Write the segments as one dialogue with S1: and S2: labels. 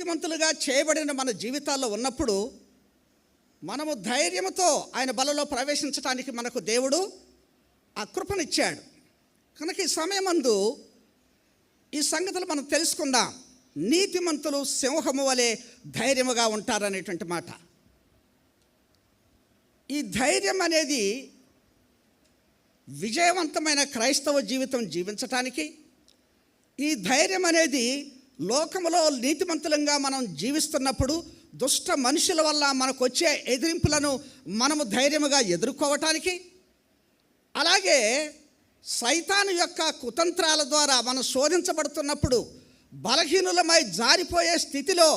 S1: నీతిమంతులుగా చేయబడిన మన జీవితాల్లో ఉన్నప్పుడు మనము ధైర్యంతో ఆయన బలలో ప్రవేశించడానికి మనకు దేవుడు ఆ కృపనిచ్చాడు. కనుక ఈ సమయమందు ఈ సంగతులు మనం తెలుసుకుందాం. నీతిమంతులు సింహము వలె ధైర్యముగా ఉంటారనేటువంటి మాట. ఈ ధైర్యం అనేది విజయవంతమైన క్రైస్తవ జీవితం జీవించటానికి, ఈ ధైర్యం అనేది లోకములో నీతిమంతులంగా మనం జీవిస్తున్నప్పుడు దుష్ట మనుషుల వల్ల మనకు వచ్చే ఎదిరింపులను మనము ధైర్యముగా ఎదుర్కోవటానికి, అలాగే సైతాను యొక్క కుతంత్రాల ద్వారా మనం శోధించబడుతున్నప్పుడు బలహీనులమై జారిపోయే స్థితిలో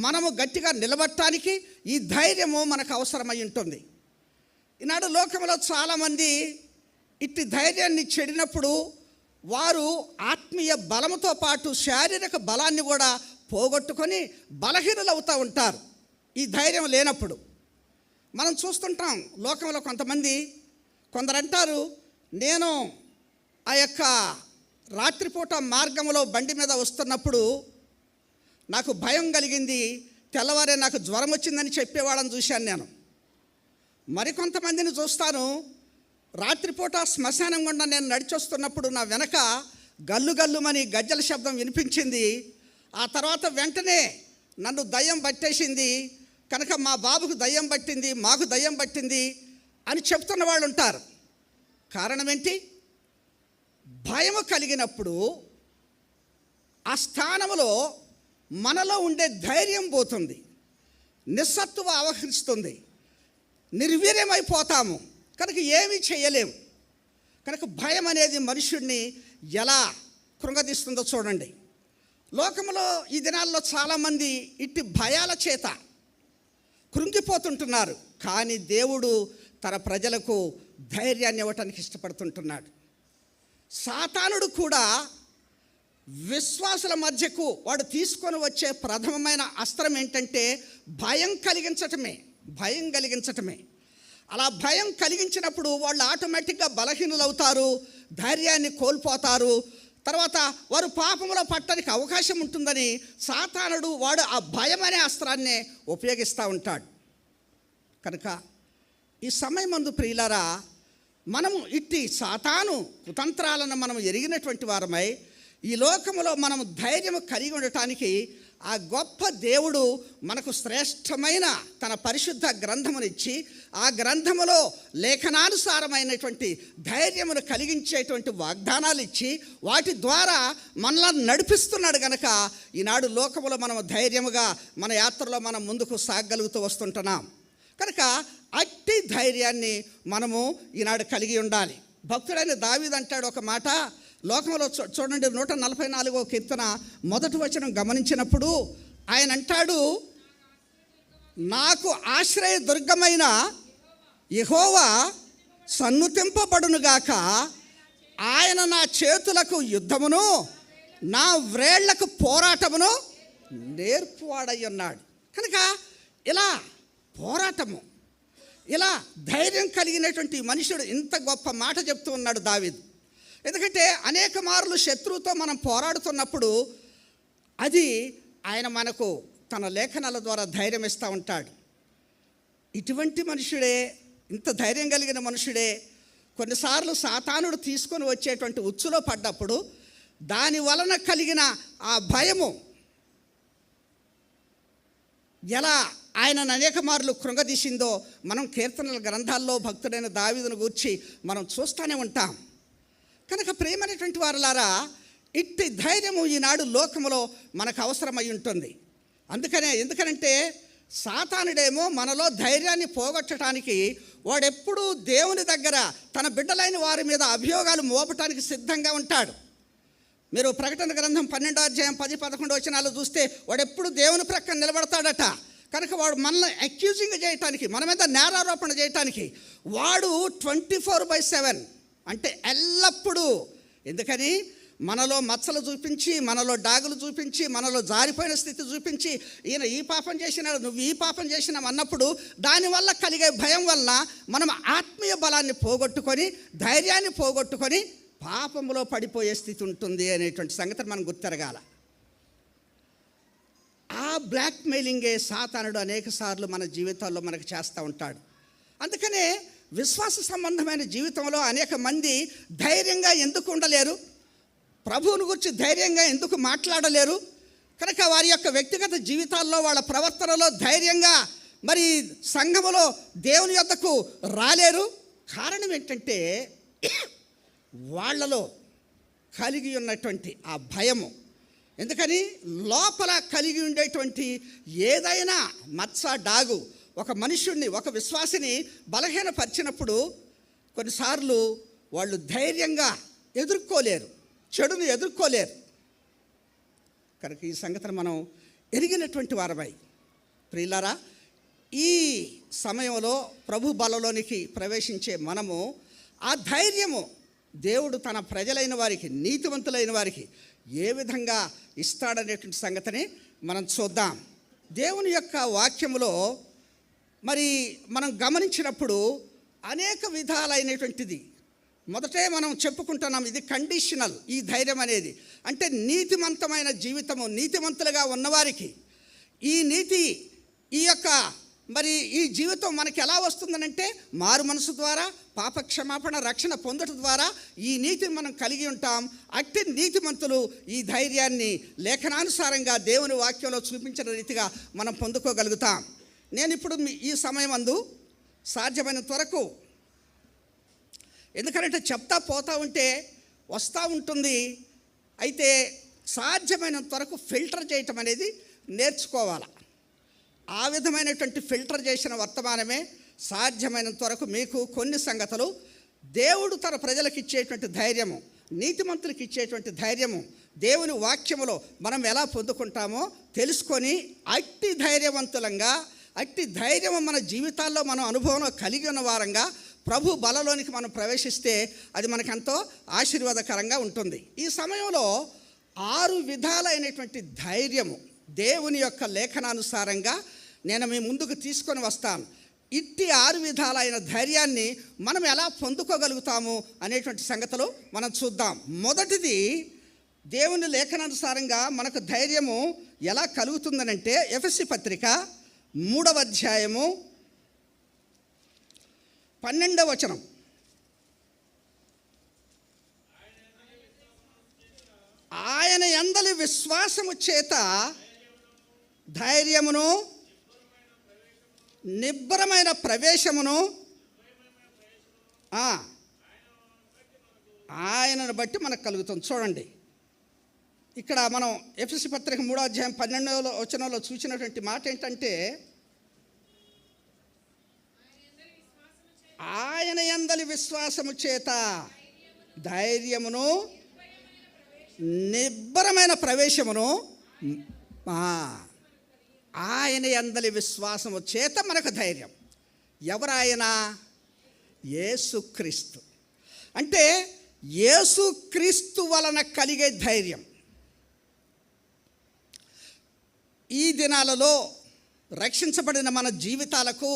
S1: మనము గట్టిగా నిలబడటానికి ఈ ధైర్యము మనకు అవసరమై ఉంటుంది. ఈనాడు లోకంలో చాలామంది ఇట్టి ధైర్యాన్ని చెడినప్పుడు వారు ఆత్మీయ బలముతో పాటు శారీరక బలాన్ని కూడా పోగొట్టుకొని బలహీనులు అవుతూ ఉంటారు. ఈ ధైర్యం లేనప్పుడు మనం చూస్తుంటాం లోకంలో కొందరు అంటారు, నేను ఆ యొక్క రాత్రిపూట మార్గంలో బండి మీద వస్తున్నప్పుడు నాకు భయం కలిగింది, తెల్లవారే నాకు జ్వరం వచ్చిందని చెప్పేవాళ్ళని చూశాను నేను. మరికొంతమందిని చూస్తాను, రాత్రిపూట శ్మశానం గుండా నేను నడిచొస్తున్నప్పుడు నా వెనక గల్లు గల్లుమని గజ్జల శబ్దం వినిపించింది. ఆ తర్వాత వెంటనే నన్ను దయ్యం పట్టేసింది, కనుక మా బాబుకు దయ్యం పట్టింది, మాకు దయ్యం పట్టింది అని చెప్తున్న వాళ్ళు ఉంటారు. కారణం ఏంటి? భయము కలిగినప్పుడు ఆ స్థానంలో మనలో ఉండే ధైర్యం పోతుంది, నిస్సత్తువ ఆవహిస్తుంది, నిర్వీర్యమైపోతాము. కనుక ఏమీ చేయలేము. కనుక భయం అనేది మనుషుడిని ఎలా కృంగదీస్తుందో చూడండి. లోకంలో ఈ దినాల్లో చాలామంది ఇట్టి భయాల చేత కృంగిపోతుంటున్నారు. కానీ దేవుడు తన ప్రజలకు ధైర్యాన్ని ఇవ్వటానికి ఇష్టపడుతుంటున్నాడు. సాతానుడు కూడా విశ్వాసుల మధ్యకు వాడు తీసుకొని వచ్చే ప్రథమమైన అస్త్రం ఏంటంటే భయం కలిగించటమే. అలా భయం కలిగించినప్పుడు వాళ్ళు ఆటోమేటిక్గా బలహీనులు అవుతారు, ధైర్యాన్ని కోల్పోతారు. తర్వాత వారు పాపంలో పట్టడానికి అవకాశం ఉంటుందని సాతానుడు వాడు ఆ భయం అనే అస్త్రాన్నే ఉపయోగిస్తూ ఉంటాడు. కనుక ఈ సమయమందు ప్రియులారా, మనము ఇట్టి సాతాను కుతంత్రాలను మనం ఎరిగినటువంటి వారమై ఈ లోకములో మనము ధైర్యం కలిగి ఉండటానికి ఆ గొప్ప దేవుడు మనకు శ్రేష్టమైన తన పరిశుద్ధ గ్రంథమునిచ్చి ఆ గ్రంథములో లేఖనానుసారమైనటువంటి ధైర్యమును కలిగించేటువంటి వాగ్దానాలు ఇచ్చి వాటి ద్వారా మనల్ని నడిపిస్తున్నాడు. గనక ఈనాడు లోకములో మనం ధైర్యముగా మన యాత్రలో మనం ముందుకు సాగగలుగుతూ వస్తుంటున్నాం. కనుక అట్టి ధైర్యాన్ని మనము ఈనాడు కలిగి ఉండాలి. భక్తుడైన దావీదు అంటాడు ఒక మాట, లోకంలో చూడండి 144వ కీర్తన 1వ వచనం గమనించినప్పుడు ఆయన అంటాడు, నాకు ఆశ్రయ దుర్గమైన యెహోవా సన్నుతింపబడునుగాక, ఆయన నా చేతులకు యుద్ధమును నా వ్రేళ్లకు పోరాటమును నేర్పువాడై ఉన్నాడు. కనుక ఇలా పోరాటము, ఇలా ధైర్యం కలిగినటువంటి మనుషుడు ఇంత గొప్ప మాట చెప్తూ ఉన్నాడు దావీదు. ఎందుకంటే అనేక మార్లు శత్రువుతో మనం పోరాడుతున్నప్పుడు అది ఆయన మనకు తన లేఖనాల ద్వారా ధైర్యం ఇస్తూ ఉంటాడు. ఇటువంటి మనుషుడే, ఇంత ధైర్యం కలిగిన మనుషుడే కొన్నిసార్లు సాతానుడు తీసుకొని వచ్చేటువంటి ఉచ్చులో పడ్డప్పుడు దాని వలన కలిగిన ఆ భయము ఎలా ఆయనను అనేక మార్లు కృంగదీసిందో మనం కీర్తనల గ్రంథాల్లో భక్తుడైన దావీదును గూర్చి మనం చూస్తూనే ఉంటాం. కనుక ప్రియమైనటువంటి వారులారా, ఇట్టి ధైర్యము ఈనాడు లోకములో మనకు అవసరమై ఉంటుంది. ఎందుకనంటే సాతానుడేమో మనలో ధైర్యాన్ని పోగొట్టడానికి వాడెప్పుడూ దేవుని దగ్గర తన బిడ్డలైన వారి మీద అభియోగాలు మోపటానికి సిద్ధంగా ఉంటాడు. మీరు ప్రకటన గ్రంథం 12వ అధ్యాయం 10-11 వచనాలు చూస్తే వాడెప్పుడు దేవుని ప్రక్కన నిలబడతాడట. కనుక వాడు మనల్ని అక్యూజింగ్ చేయటానికి, మన మీద నేరారోపణ చేయటానికి వాడు 24/7 అంటే ఎల్లప్పుడూ. ఎందుకని? మనలో మచ్చలు చూపించి, మనలో డాగులు చూపించి, మనలో జారిపోయిన స్థితి చూపించి, ఈయన ఈ పాపం చేసినాడు, నువ్వు ఈ పాపం చేసినావు అన్నప్పుడు దానివల్ల కలిగే భయం వల్ల మనం ఆత్మీయ బలాన్ని పోగొట్టుకొని, ధైర్యాన్ని పోగొట్టుకొని పాపంలో పడిపోయే స్థితి ఉంటుంది అనేటువంటి సంగతిని మనం గుర్తెరగాల. ఆ బ్లాక్మెయిలింగే సాతానుడు అనేక సార్లు మన జీవితాల్లో మనకు చేస్తూ ఉంటాడు. అందుకనే విశ్వాస సంబంధమైన జీవితంలో అనేక మంది ధైర్యంగా ఎందుకు ఉండలేరు, ప్రభువుని గురించి ధైర్యంగా ఎందుకు మాట్లాడలేరు, కనుక వారి యొక్క వ్యక్తిగత జీవితాల్లో వాళ్ళ ప్రవర్తనలో ధైర్యంగా మరి సంఘములో దేవుని యొద్దకు రాలేరు. కారణం ఏంటంటే వాళ్ళలో కలిగి ఉన్నటువంటి ఆ భయము. ఎందుకని లోపల కలిగి ఉండేటువంటి ఏదైనా మచ్చ డాగు ఒక మనుష్యుడిని, ఒక విశ్వాసిని బలహీనపరిచినప్పుడు కొన్నిసార్లు వాళ్ళు ధైర్యంగా ఎదుర్కోలేరు, చెడును ఎదుర్కోలేరు. కనుక ఈ సంగతిని మనం ఎరిగినటువంటి వారమై ప్రియులారా, ఈ సమయంలో ప్రభు బలలోనికి ప్రవేశించే మనము ఆ ధైర్యము దేవుడు తన ప్రజలైన వారికి, నీతివంతులైన వారికి ఏ విధంగా ఇస్తాడనేటువంటి సంగతిని మనం చూద్దాం. దేవుని యొక్క వాక్యములో మరి మనం గమనించినప్పుడు అనేక విధాలైనటువంటిది. మొదటే మనం చెప్పుకుంటున్నాం, ఇది కండిషనల్. ఈ ధైర్యం అనేది అంటే నీతిమంతమైన జీవితము, నీతిమంతులుగా ఉన్నవారికి ఈ నీతి, ఈ యొక్క మరి ఈ జీవితం మనకి ఎలా వస్తుందనంటే మారు మనసు ద్వారా, పాపక్షమాపణ, రక్షణ పొందడం ద్వారా ఈ నీతిని మనం కలిగి ఉంటాం. అట్టి నీతిమంతులు ఈ ధైర్యాన్ని లేఖనానుసారంగా దేవుని వాక్యంలో చూపించిన రీతిగా మనం పొందుకోగలుగుతాం. నేను ఇప్పుడు ఈ సమయం అందు సాధ్యమైనంత వరకు, ఎందుకంటే చెప్తా పోతూ ఉంటే వస్తూ ఉంటుంది, అయితే సాధ్యమైనంత వరకు ఫిల్టర్ చేయటం అనేది నేర్చుకోవాలి. ఆ విధమైనటువంటి ఫిల్టర్ చేసిన వర్తమానమే సాధ్యమైనంత వరకు మీకు కొన్ని సంగతులు దేవుడు తన ప్రజలకు ఇచ్చేటువంటి ధైర్యము, నీతిమంతులకు ఇచ్చేటువంటి ధైర్యము దేవుని వాక్యములో మనం ఎలా పొందుకుంటామో తెలుసుకొని అట్టి ధైర్యవంతులంగా, అట్టి ధైర్యం మన జీవితాల్లో మనం అనుభవంలో కలిగి ఉన్న వారంగా ప్రభు బలలోనికి మనం ప్రవేశిస్తే అది మనకెంతో ఆశీర్వాదకరంగా ఉంటుంది. ఈ సమయంలో 6 విధాలైనటువంటి ధైర్యము దేవుని యొక్క లేఖనానుసారంగా నేను మీ ముందుకు తీసుకొని వస్తాను. ఇట్టి 6 విధాలైన ధైర్యాన్ని మనం ఎలా పొందుకోగలుగుతాము అనేటువంటి సంగతులు మనం చూద్దాం. మొదటిది, దేవుని లేఖనానుసారంగా మనకు ధైర్యము ఎలా కలుగుతుందనంటే ఎఫెసీ పత్రిక 3వ అధ్యాయము 12వ వచనం. ఆయన యందలి విశ్వాసము చేత ధైర్యమును, నిబ్బరమైన ప్రవేశమును ఆయనను బట్టి మనకు కలుగుతుంది. చూడండి, ఇక్కడ మనం ఎఫెసీ పత్రిక 3వ అధ్యాయం 12వ వచనంలో చూసినటువంటి మాట ఏంటంటే, ఆయన యందలి విశ్వాసము చేత ధైర్యమును, నిబ్బరమైన ప్రవేశమును, ఆయన యందలి విశ్వాసము చేత మనకు ధైర్యం. ఎవరాయన? యేసుక్రీస్తు. అంటే యేసుక్రీస్తు వలన కలిగే ధైర్యం. ఈ దినాలలో రక్షించబడిన మన జీవితాలకు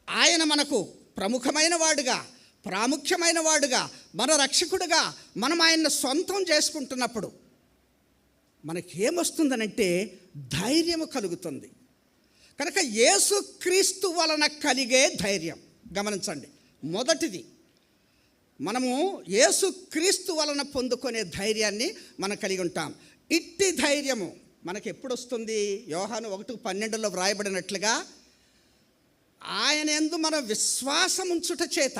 S1: ఆయన మనకు ప్రముఖమైన వాడుగా, ప్రాముఖ్యమైన వాడుగా, మన రక్షకుడుగా మనం ఆయన్ని సొంతం చేసుకుంటున్నప్పుడు మనకేమొస్తుందనంటే ధైర్యము కలుగుతుంది. కనుక యేసుక్రీస్తు వలన కలిగే ధైర్యం గమనించండి. మొదటిది, మనము యేసుక్రీస్తు వలన పొందుకునే ధైర్యాన్ని మనం కలిగి ఉంటాం. ఇట్టి ధైర్యము మనకు ఎప్పుడు వస్తుంది? యోహాను 1:12లో వ్రాయబడినట్లుగా, ఆయన యందు మన విశ్వాసం ఉంచుట చేత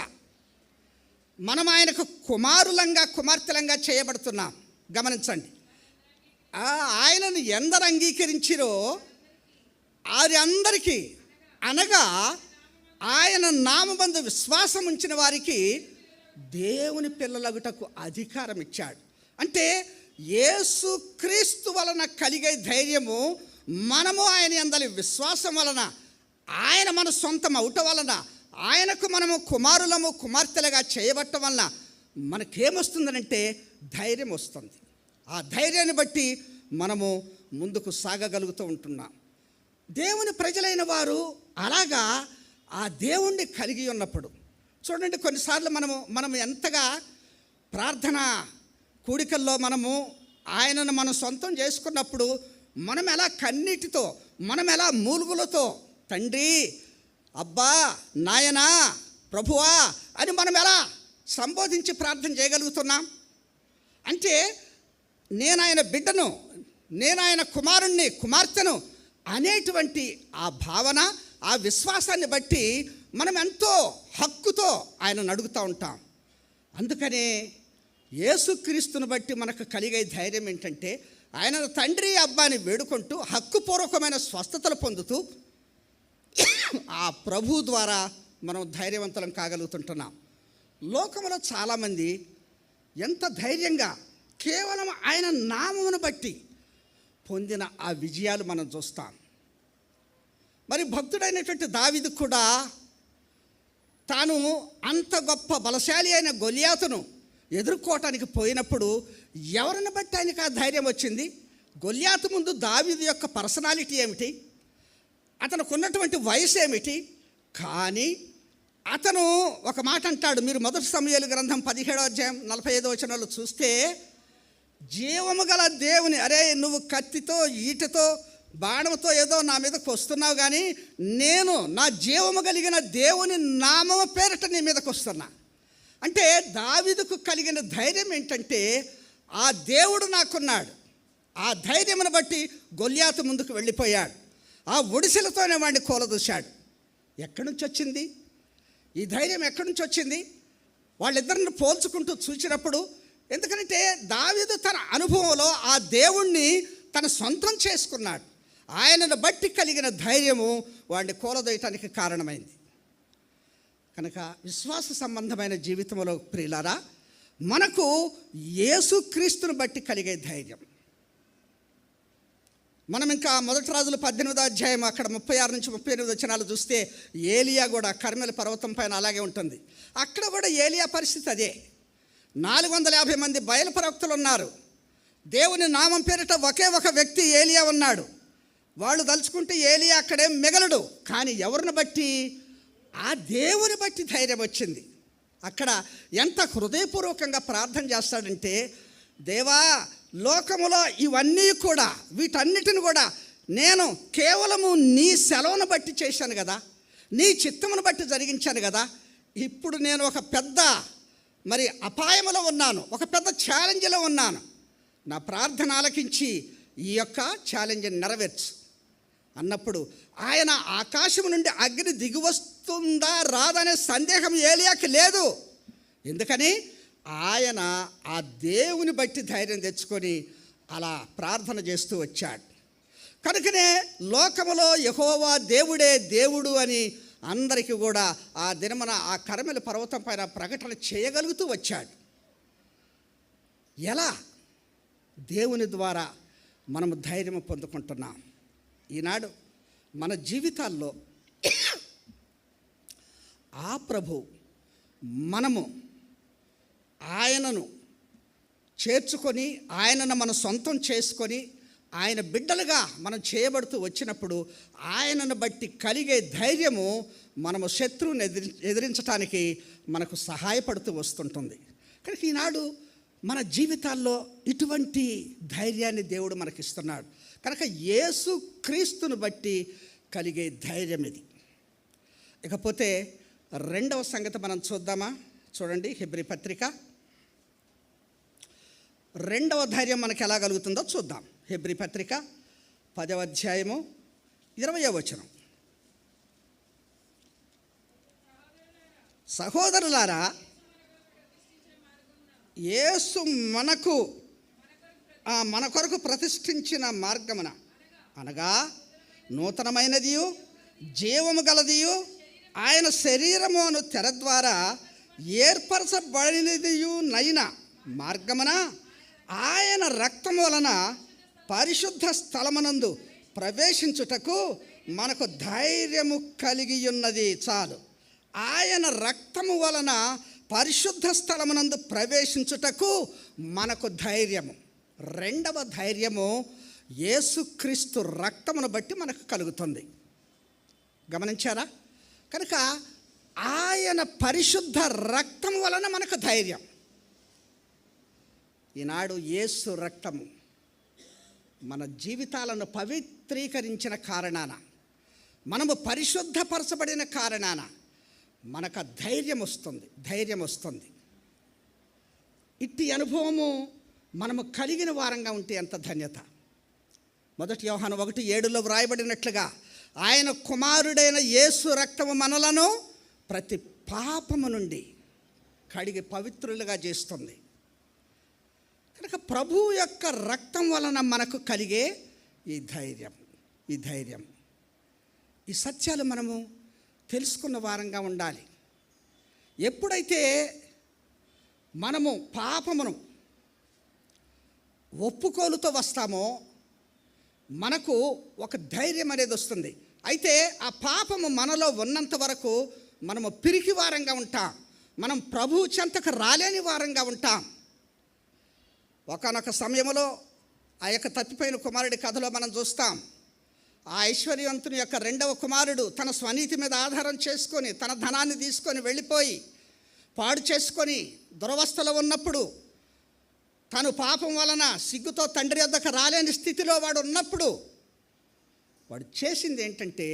S1: మనం ఆయనకు కుమారులంగా, కుమార్తెలంగా చేయబడుతున్నాం. గమనించండి, ఆయనను ఎందరు అంగీకరించిరో వారందరికీ, అనగా ఆయన నామమందు విశ్వాసం ఉంచిన వారికి దేవుని పిల్లలగుటకు అధికారం ఇచ్చాడు. అంటే యేసుక్రీస్తు వలన కలిగే ధైర్యము మనము ఆయన యందలి విశ్వాసం వలన, ఆయన మన సొంతం అవుట వలన, ఆయనకు మనము కుమారులము, కుమార్తెలుగా చేయబట్టం వలన మనకేమొస్తుందనంటే ధైర్యం వస్తుంది. ఆ ధైర్యాన్ని బట్టి మనము ముందుకు సాగగలుగుతూ ఉంటున్నాం. దేవుని ప్రజలైన వారు అలాగా ఆ దేవుణ్ణి కలిగి ఉన్నప్పుడు చూడండి, కొన్నిసార్లు మనము ఎంతగా ప్రార్థన కూడికల్లో మనము ఆయనను మనం సొంతం చేసుకున్నప్పుడు మనం ఎలా కన్నీటితో, మనం ఎలా మూలుగులతో తండ్రి, అబ్బా, నాయనా, ప్రభువా అని మనం ఎలా సంబోధించి ప్రార్థన చేయగలుగుతున్నాం? అంటే నేను ఆయన బిడ్డను, నేను ఆయన కుమారుణ్ణి, కుమార్తెను అనేటువంటి ఆ భావన, ఆ విశ్వాసాన్ని బట్టి మనం ఎంతో హక్కుతో ఆయనను అడుగుతూ ఉంటాం. అందుకనే యేసుక్రీస్తుని బట్టి మనకు కలిగే ధైర్యం ఏంటంటే, ఆయన తండ్రి, అబ్బాని వేడుకుంటూ హక్కుపూర్వకమైన స్వస్థతలు పొందుతూ ఆ ప్రభు ద్వారా మనం ధైర్యవంతులం కాగలుగుతుంటున్నాం. లోకంలో చాలామంది ఎంత ధైర్యంగా కేవలం ఆయన నామమును బట్టి పొందిన ఆ విజయాలు మనం చూస్తాం. మరి భక్తుడైనటువంటి దావీదు కూడా తాను అంత గొప్ప బలశాలి అయిన గొలియాతును ఎదుర్కోవటానికి పోయినప్పుడు ఎవరిని బట్టి ఆయనకు ఆ ధైర్యం వచ్చింది? గొలియాతు ముందు దావీదు యొక్క పర్సనాలిటీ ఏమిటి, అతనికి ఉన్నటువంటి వయసు ఏమిటి? కానీ అతను ఒక మాట అంటాడు. మీరు మొదటి సమూయేలు గ్రంథం 17:45 చూస్తే, జీవము గల దేవుని, అరే నువ్వు కత్తితో, ఈటతో, బాణంతో ఏదో నా మీదకు వస్తున్నావు, కానీ నేను నా జీవము కలిగిన దేవుని నామము పేరిట నీ మీదకు వస్తున్నా. అంటే దావీదుకు కలిగిన ధైర్యం ఏంటంటే, ఆ దేవుడు నాకున్నాడు. ఆ ధైర్యమును బట్టి గొలియాతు ముందుకు వెళ్ళిపోయాడు. ఆ ఒడిసెలతోనే వాడిని కూలదూశాడు. ఎక్కడి నుంచి వచ్చింది ఈ ధైర్యం? ఎక్కడి నుంచి వచ్చింది? వాళ్ళిద్దరిని పోల్చుకుంటూ చూసినప్పుడు, ఎందుకంటే దావీదు తన అనుభవంలో ఆ దేవుణ్ణి తన సొంతం చేసుకున్నాడు. ఆయనను బట్టి కలిగిన ధైర్యము వాడిని కూలదోయటానికి కారణమైంది. కనుక విశ్వాస సంబంధమైన జీవితంలో ప్రియులారా, మనకు యేసుక్రీస్తుని బట్టి కలిగే ధైర్యం. మనం ఇంకా మొదటి రాజులు 18 అక్కడ 36-38 చూస్తే, ఏలియా కూడా కర్మెల పర్వతం పైన అలాగే ఉంటుంది. అక్కడ కూడా ఏలియా పరిస్థితి అదే. 450 మంది బయలు ప్రవక్తలు ఉన్నారు. దేవుని నామం పేరిట ఒకే ఒక వ్యక్తి ఏలియా ఉన్నాడు. వాళ్ళు తలుచుకుంటే ఏలియా అక్కడేం మిగలడు. కానీ ఎవరిని బట్టి? ఆ దేవుని బట్టి ధైర్యం వచ్చింది. అక్కడ ఎంత హృదయపూర్వకంగా ప్రార్థన చేస్తాడంటే, దేవా, లోకములో ఇవన్నీ కూడా, వీటన్నిటిని కూడా నేను కేవలము నీ సెలవును బట్టి చేశాను కదా, నీ చిత్తమును బట్టి జరిగించాను కదా. ఇప్పుడు నేను ఒక పెద్ద అపాయములో ఉన్నాను, ఒక పెద్ద ఛాలెంజ్లో ఉన్నాను. నా ప్రార్థన ఆలకించి ఈ యొక్క ఛాలెంజ్ని నెరవేర్చు అన్నప్పుడు, ఆయన ఆకాశం నుండి అగ్ని దిగివస్తుందా రాదనే సందేహం ఏలియాకి లేదు. ఎందుకని? ఆయన ఆ దేవుని బట్టి ధైర్యం తెచ్చుకొని అలా ప్రార్థన చేస్తూ వచ్చాడు. కనుకనే లోకములో యెహోవా దేవుడే దేవుడు అని అందరికీ కూడా ఆ దినమున ఆ కర్మెల పర్వతం పైన ప్రకటన చేయగలుగుతూ వచ్చాడు. ఎలా? దేవుని ద్వారా మనము ధైర్యం పొందుకుంటున్నాం. ఈనాడు మన జీవితాల్లో ఆ ప్రభు, మనము ఆయనను చేర్చుకొని, ఆయనను మనం సొంతం చేసుకొని, ఆయన బిడ్డలుగా మనం చేయబడుతూ వచ్చినప్పుడు ఆయనను బట్టి కలిగే ధైర్యము మనము శత్రువుని ఎదిరించడానికి మనకు సహాయపడుతూ వస్తుంటుంది. కనుక ఈనాడు మన జీవితాల్లో ఇటువంటి ధైర్యాన్ని దేవుడు మనకిస్తున్నాడు. కనుక యేసుక్రీస్తును బట్టి కలిగే ధైర్యం ఇది. ఇకపోతే రెండవ సంగతి మనం చూద్దామా? చూడండి, హెబ్రీ పత్రిక 2వ ధైర్యం మనకు ఎలా కలుగుతుందో చూద్దాం. హెబ్రీ పత్రిక 10:20. సహోదరులారా, యేసు మన కొరకు ప్రతిష్ఠించిన మార్గమున, అనగా నూతనమైనదియు జీవము గలదియు ఆయన శరీరము అను తెర ద్వారా ఏర్పరచబడినదియు నైన మార్గమున ఆయన రక్తము వలన పరిశుద్ధ స్థలమునందు ప్రవేశించుటకు మనకు ధైర్యము కలిగి ఉన్నది. చాలు. ఆయన రక్తము వలన పరిశుద్ధ స్థలమునందు ప్రవేశించుటకు మనకు ధైర్యము. రెండవ ధైర్యము యేసుక్రీస్తు రక్తమును బట్టి మనకు కలుగుతుంది. గమనించారా? కనుక ఆయన పరిశుద్ధ రక్తం వలన మనకు ధైర్యం. ఈనాడు యేసు రక్తము మన జీవితాలను పవిత్రీకరించిన కారణాన, మనము పరిశుద్ధపరచబడిన కారణాన మనకు ధైర్యం వస్తుంది. ఇట్టి అనుభవము మనము కలిగిన వారంగా ఉంటే ఎంత ధన్యత. 1 యోహాను 1:7 వ్రాయబడినట్లుగా ఆయన కుమారుడైన యేసు రక్తము మనలను ప్రతి పాపము నుండి కడిగి పవిత్రులుగా చేస్తుంది. కనుక ప్రభువు యొక్క రక్తం వలన మనకు కలిగే ఈ ధైర్యం ఈ సత్యాలు మనము తెలుసుకున్న వారంగా ఉండాలి. ఎప్పుడైతే మనము పాపమును ఒప్పుకోలుతో వస్తామో మనకు ఒక ధైర్యం అనేది వస్తుంది. అయితే ఆ పాపము మనలో ఉన్నంత వరకు మనము పిరికి వారంగా ఉంటాం, మనం ప్రభువు చెంతకు రాలేని వారంగా ఉంటాం. ఒకానొక సమయంలో ఆ యొక్క తప్పిపోయిన కుమారుడి కథలో మనం చూస్తాం. ఆ ఐశ్వర్యవంతుని యొక్క రెండవ కుమారుడు తన స్వనీతి మీద ఆధారం చేసుకొని తన ధనాన్ని తీసుకొని వెళ్ళిపోయి పాడు చేసుకొని దురవస్థలో ఉన్నప్పుడు, తను పాపం వలన సిగ్గుతో తండ్రి వద్దకు రాలేని స్థితిలో వాడు ఉన్నప్పుడు వాడు చేసింది ఏంటంటే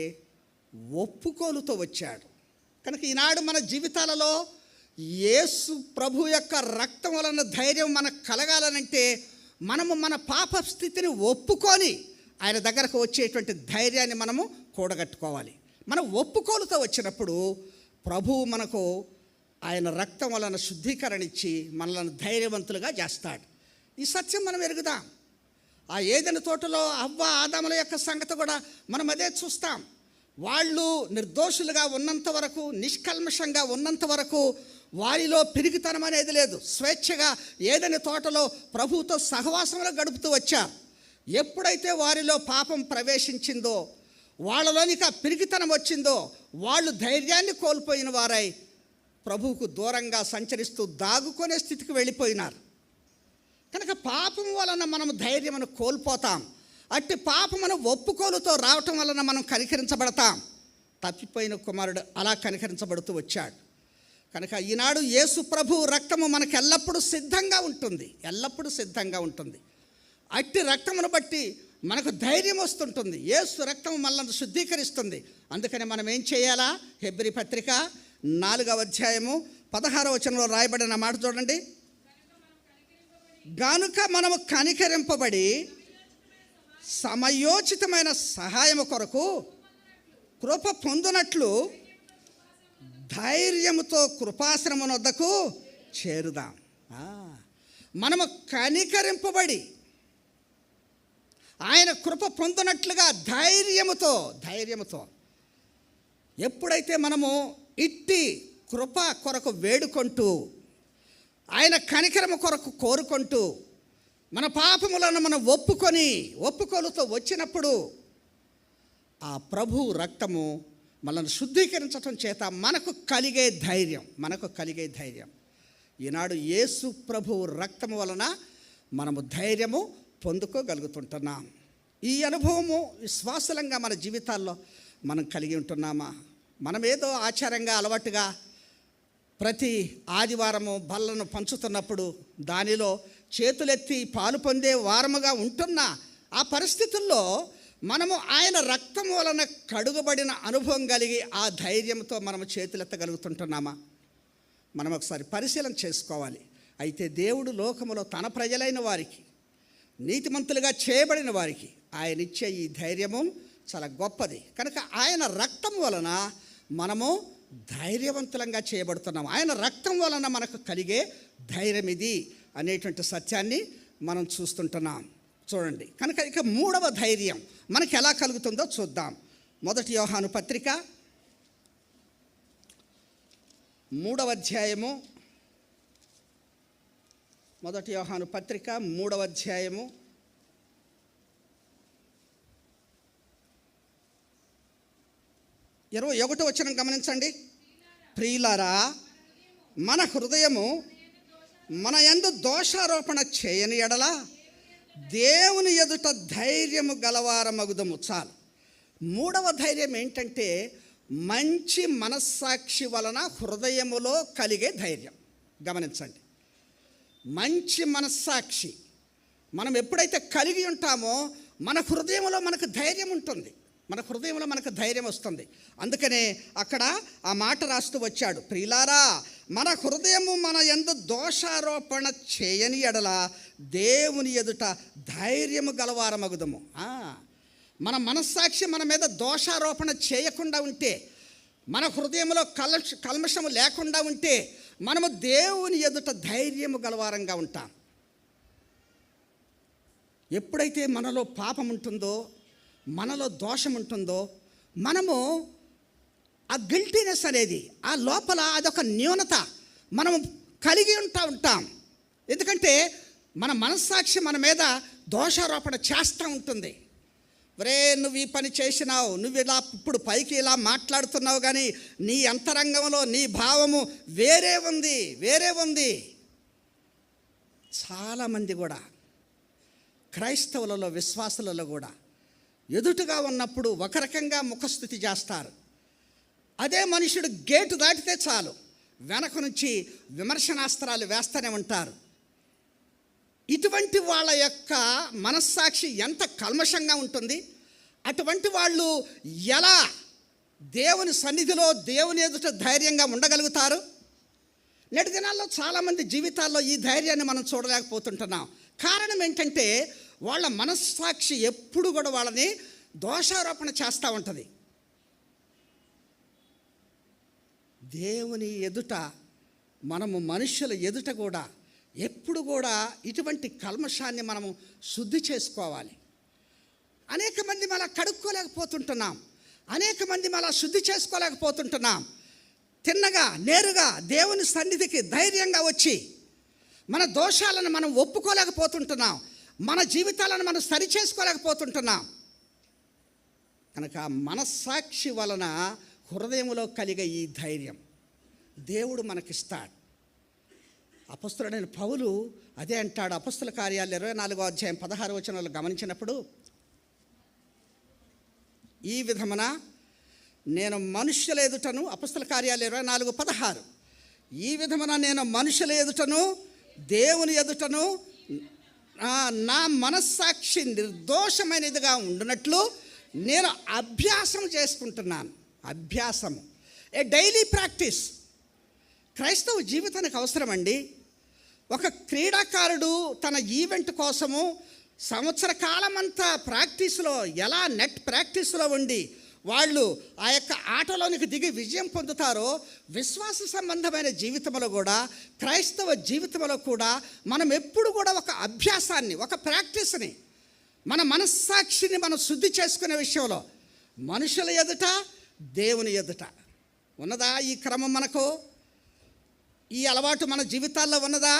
S1: ఒప్పుకోలుతో వచ్చాడు. కనుక ఈనాడు మన జీవితాలలో యేసు ప్రభు యొక్క రక్తం వలన ధైర్యం మనకు కలగాలనంటే మనము మన పాప స్థితిని ఒప్పుకొని ఆయన దగ్గరకు వచ్చేటువంటి ధైర్యాన్ని మనము కూడగట్టుకోవాలి. మనం ఒప్పుకోలుతో వచ్చినప్పుడు ప్రభువు మనకు ఆయన రక్తం వలన శుద్ధీకరణ ఇచ్చి మనల్ని ధైర్యవంతులుగా చేస్తాడు. ఈ సత్యం మనం ఎరుగుదాం. ఆ ఏదెను తోటలో అవ్వ ఆదాముల యొక్క సంగతి కూడా మనం అదే చూస్తాం. వాళ్ళు నిర్దోషులుగా ఉన్నంత వరకు, నిష్కల్మషంగా ఉన్నంత వరకు వారిలో పిరిగితనం అనేది లేదు. స్వేచ్ఛగా ఏదెను తోటలో ప్రభువుతో సహవాసంలో గడుపుతూ వచ్చారు. ఎప్పుడైతే వారిలో పాపం ప్రవేశించిందో, వాళ్ళలోనికి ఆ పిరిగితనం వచ్చిందో, వాళ్ళు ధైర్యాన్ని కోల్పోయిన వారై ప్రభువుకు దూరంగా సంచరిస్తూ దాగుకునే స్థితికి వెళ్ళిపోయినారు. కనుక పాపం వలన మనము ధైర్యమును కోల్పోతాం. అట్టి పాపమును ఒప్పుకోలుతో రావటం వలన మనం కనికరించబడతాం. తప్పిపోయిన కుమారుడు అలా కనికరించబడుతూ వచ్చాడు. కనుక ఈనాడు యేసు ప్రభు రక్తము మనకు ఎల్లప్పుడూ సిద్ధంగా ఉంటుంది. అట్టి రక్తమును బట్టి మనకు ధైర్యం వస్తుంటుంది. యేసు రక్తము మనల్ని శుద్ధీకరిస్తుంది. అందుకని మనం ఏం చేయాలా? హెబ్రీ పత్రిక 4వ అధ్యాయము 16వ వచనంలో రాయబడిన మాట చూడండి. గనుక మనము కనికరింపబడి సమయోచితమైన సహాయము కొరకు కృప పొందునట్లు ధైర్యముతో కృపాశ్రమం వద్దకు చేరుదాం. మనము కనికరింపబడి ఆయన కృప పొందునట్లుగా ధైర్యముతో ఎప్పుడైతే మనము ఇట్టి కృప కొరకు వేడుకుంటూ, ఆయన కనికరము కొరకు కోరుకుంటూ, మన పాపములను మనం ఒప్పుకోలుతో వచ్చినప్పుడు ఆ ప్రభు రక్తము మనల్ని శుద్ధీకరించటం చేత మనకు కలిగే ధైర్యం ఈనాడు యేసు ప్రభు రక్తము వలన మనము ధైర్యము పొందుకోగలుగుతుంటున్నాం. ఈ అనుభవము విశ్వాసలంగా మన జీవితాల్లో మనం కలిగి ఉంటున్నామా? మనం ఏదో ఆచారంగా అలవాటుగా ప్రతి ఆదివారము బల్లను పంచుతున్నప్పుడు దానిలో చేతులెత్తి పాలు పొందే వారముగా ఉంటున్న ఆ పరిస్థితుల్లో మనము ఆయన రక్తం వలన కడుగబడిన అనుభవం కలిగి ఆ ధైర్యంతో మనము చేతులెత్తగలుగుతుంటున్నామా? మనం ఒకసారి పరిశీలన చేసుకోవాలి. అయితే దేవుడు లోకములో తన ప్రజలైన వారికి, నీతిమంతులుగా చేయబడిన వారికి ఆయన ఇచ్చే ఈ ధైర్యము చాలా గొప్పది. కనుక ఆయన రక్తం వలన మనము ధైర్యవంతులంగా చేయబడుతున్నాము. ఆయన రక్తం వలన మనకు కలిగే ధైర్యం ఇది అనేటువంటి సత్యాన్ని మనం చూస్తుంటున్నాం. చూడండి, కనుక ఇక 3వ ధైర్యం మనకు ఎలా కలుగుతుందో చూద్దాం. 1 యోహాను పత్రిక 3వ అధ్యాయము 1 యోహాను పత్రిక 3వ అధ్యాయము 21వ వచనం గమనించండి. ప్రియులారా, మన హృదయము మన యందు దోషారోపణ చేయని ఎడల దేవుని ఎదుట ధైర్యము గలవారమగుదము. చాలు. 3వ ధైర్యం ఏంటంటే మంచి మనస్సాక్షి వలన హృదయములో కలిగే ధైర్యం. గమనించండి, మంచి మనస్సాక్షి మనం ఎప్పుడైతే కలిగి ఉంటామో మన హృదయంలో మనకు ధైర్యం ఉంటుంది, మన హృదయంలో మనకు ధైర్యం వస్తుంది. అందుకనే అక్కడ ఆ మాట రాస్తూ వచ్చాడు, ప్రియులారా మన హృదయము మన యందు దోషారోపణ చేయని ఎడల దేవుని ఎదుట ధైర్యము గలవారమగుదము. మన మనస్సాక్షి మన మీద దోషారోపణ చేయకుండా ఉంటే, మన హృదయంలో కల్మషము లేకుండా ఉంటే మనము దేవుని ఎదుట ధైర్యము గలవారంగా ఉంటాం. ఎప్పుడైతే మనలో పాపం ఉంటుందో, మనలో దోషం ఉంటుందో, మనము ఆ గిల్టీనెస్ అనేది ఆ లోపల అదొక న్యూనత మనం కలిగి ఉంటాం. ఎందుకంటే మన మనస్సాక్షి మన మీద దోషారోపణ చేస్తూ ఉంటుంది. ఒరే నువ్వు ఈ పని చేసినావు, నువ్వు ఇలా ఇప్పుడు పైకి ఇలా మాట్లాడుతున్నావు, కానీ నీ అంతరంగంలో నీ భావము వేరే ఉంది. చాలామంది కూడా క్రైస్తవులలో, విశ్వాసులలో కూడా ఎదుటుగా ఉన్నప్పుడు ఒక రకంగా ముఖస్థుతి చేస్తారు. అదే మనుషుడు గేటు దాటితే చాలు వెనక నుంచి విమర్శనాస్త్రాలు వేస్తూనే ఉంటారు. ఇటువంటి వాళ్ళ యొక్క మనస్సాక్షి ఎంత కల్మషంగా ఉంటుంది. అటువంటి వాళ్ళు ఎలా దేవుని సన్నిధిలో, దేవుని ఎదుట ధైర్యంగా ఉండగలుగుతారు? నేటి దినాల్లో చాలామంది జీవితాల్లో ఈ ధైర్యాన్ని మనం చూడలేకపోతుంటున్నాం. కారణం ఏంటంటే వాళ్ళ మనస్సాక్షి ఎప్పుడు కూడా వాళ్ళని దోషారోపణ చేస్తూ ఉంటుంది. దేవుని ఎదుట, మనము మనుషుల ఎదుట కూడా ఎప్పుడు కూడా ఇటువంటి కల్మషాన్ని మనము శుద్ధి చేసుకోవాలి. అనేక మంది మళ్ళా కడుక్కోలేకపోతుంటున్నాం, అనేక మంది మళ్ళా శుద్ధి చేసుకోలేకపోతుంటున్నాం. తిన్నగా నేరుగా దేవుని సన్నిధికి ధైర్యంగా వచ్చి మన దోషాలను మనం ఒప్పుకోలేకపోతుంటున్నాం, మన జీవితాలను మనం సరిచేసుకోలేకపోతుంటున్నాం. కనుక మనస్సాక్షి వలన హృదయంలో కలిగే ఈ ధైర్యం దేవుడు మనకిస్తాడు. అపొస్తలుడైన పౌలు అదే అంటాడు. అపొస్తల కార్యాలు 24వ అధ్యాయం 16వ వచనంలో గమనించినప్పుడు, ఈ విధమున నేను మనుష్యుల ఎదుటను, అపొస్తల కార్యాలు 24:16, ఈ విధమున నేను మనుషుల ఎదుటను దేవుని ఎదుటను నా మనస్సాక్షి నిర్దోషమైనదిగా ఉండునట్లు నేను అభ్యాసం చేసుకుంటున్నాను. అభ్యాసము ఏ డైలీ ప్రాక్టీస్ క్రైస్తవ జీవితానికి అవసరమండి. ఒక క్రీడాకారుడు తన ఈవెంట్ కోసము సంవత్సర కాలమంతా ప్రాక్టీస్లో, ఎలా నెట్ ప్రాక్టీస్లో ఉండి వాళ్ళు ఆ యొక్క ఆటలోనికి దిగి విజయం పొందుతారో, విశ్వాస సంబంధమైన జీవితంలో కూడా, క్రైస్తవ జీవితంలో కూడా మనం ఎప్పుడు కూడా ఒక అభ్యాసాన్ని, ఒక ప్రాక్టీస్ని, మన మనస్సాక్షిని మనం శుద్ధి చేసుకునే విషయంలో మనుషుల ఎదుట, దేవుని ఎదుట ఉన్నదా ఈ క్రమం? మనకు ఈ అలవాటు మన జీవితాల్లో ఉన్నదా?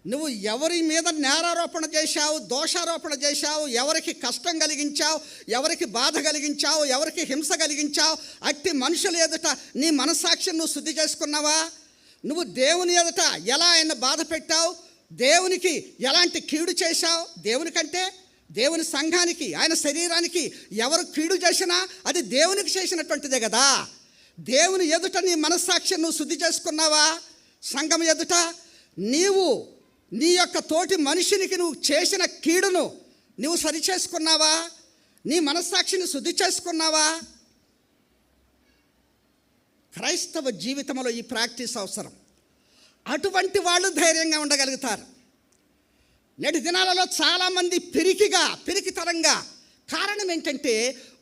S1: నువ్వు ఎవరి మీద నేరారోపణ చేశావు, దోషారోపణ చేశావు, ఎవరికి కష్టం కలిగించావు, ఎవరికి బాధ కలిగించావు, ఎవరికి హింస కలిగించావు, అట్టి మనుషుల ఎదుట నీ మనస్సాక్షిని నువ్వు శుద్ధి చేసుకున్నావా? నువ్వు దేవుని ఎదుట ఎలా ఆయన బాధ పెట్టావు, దేవునికి ఎలాంటి కీడు చేశావు? దేవునికంటే దేవుని సంఘానికి, ఆయన శరీరానికి ఎవరు కీడు చేసినా అది దేవునికి చేసినటువంటిదే కదా. దేవుని ఎదుట నీ మనస్సాక్షిని నువ్వు శుద్ధి చేసుకున్నావా? సంఘం ఎదుట నీవు నీ యొక్క తోటి మనిషినికి నువ్వు చేసిన కీడును నువ్వు సరిచేసుకున్నావా? నీ మనస్సాక్షిని శుద్ధి చేసుకున్నావా? క్రైస్తవ జీవితంలో ఈ ప్రాక్టీస్ అవసరం. అటువంటి వాళ్ళు ధైర్యంగా ఉండగలుగుతారు. నేటి దినాలలో చాలామంది పిరికితనంగా, కారణం ఏంటంటే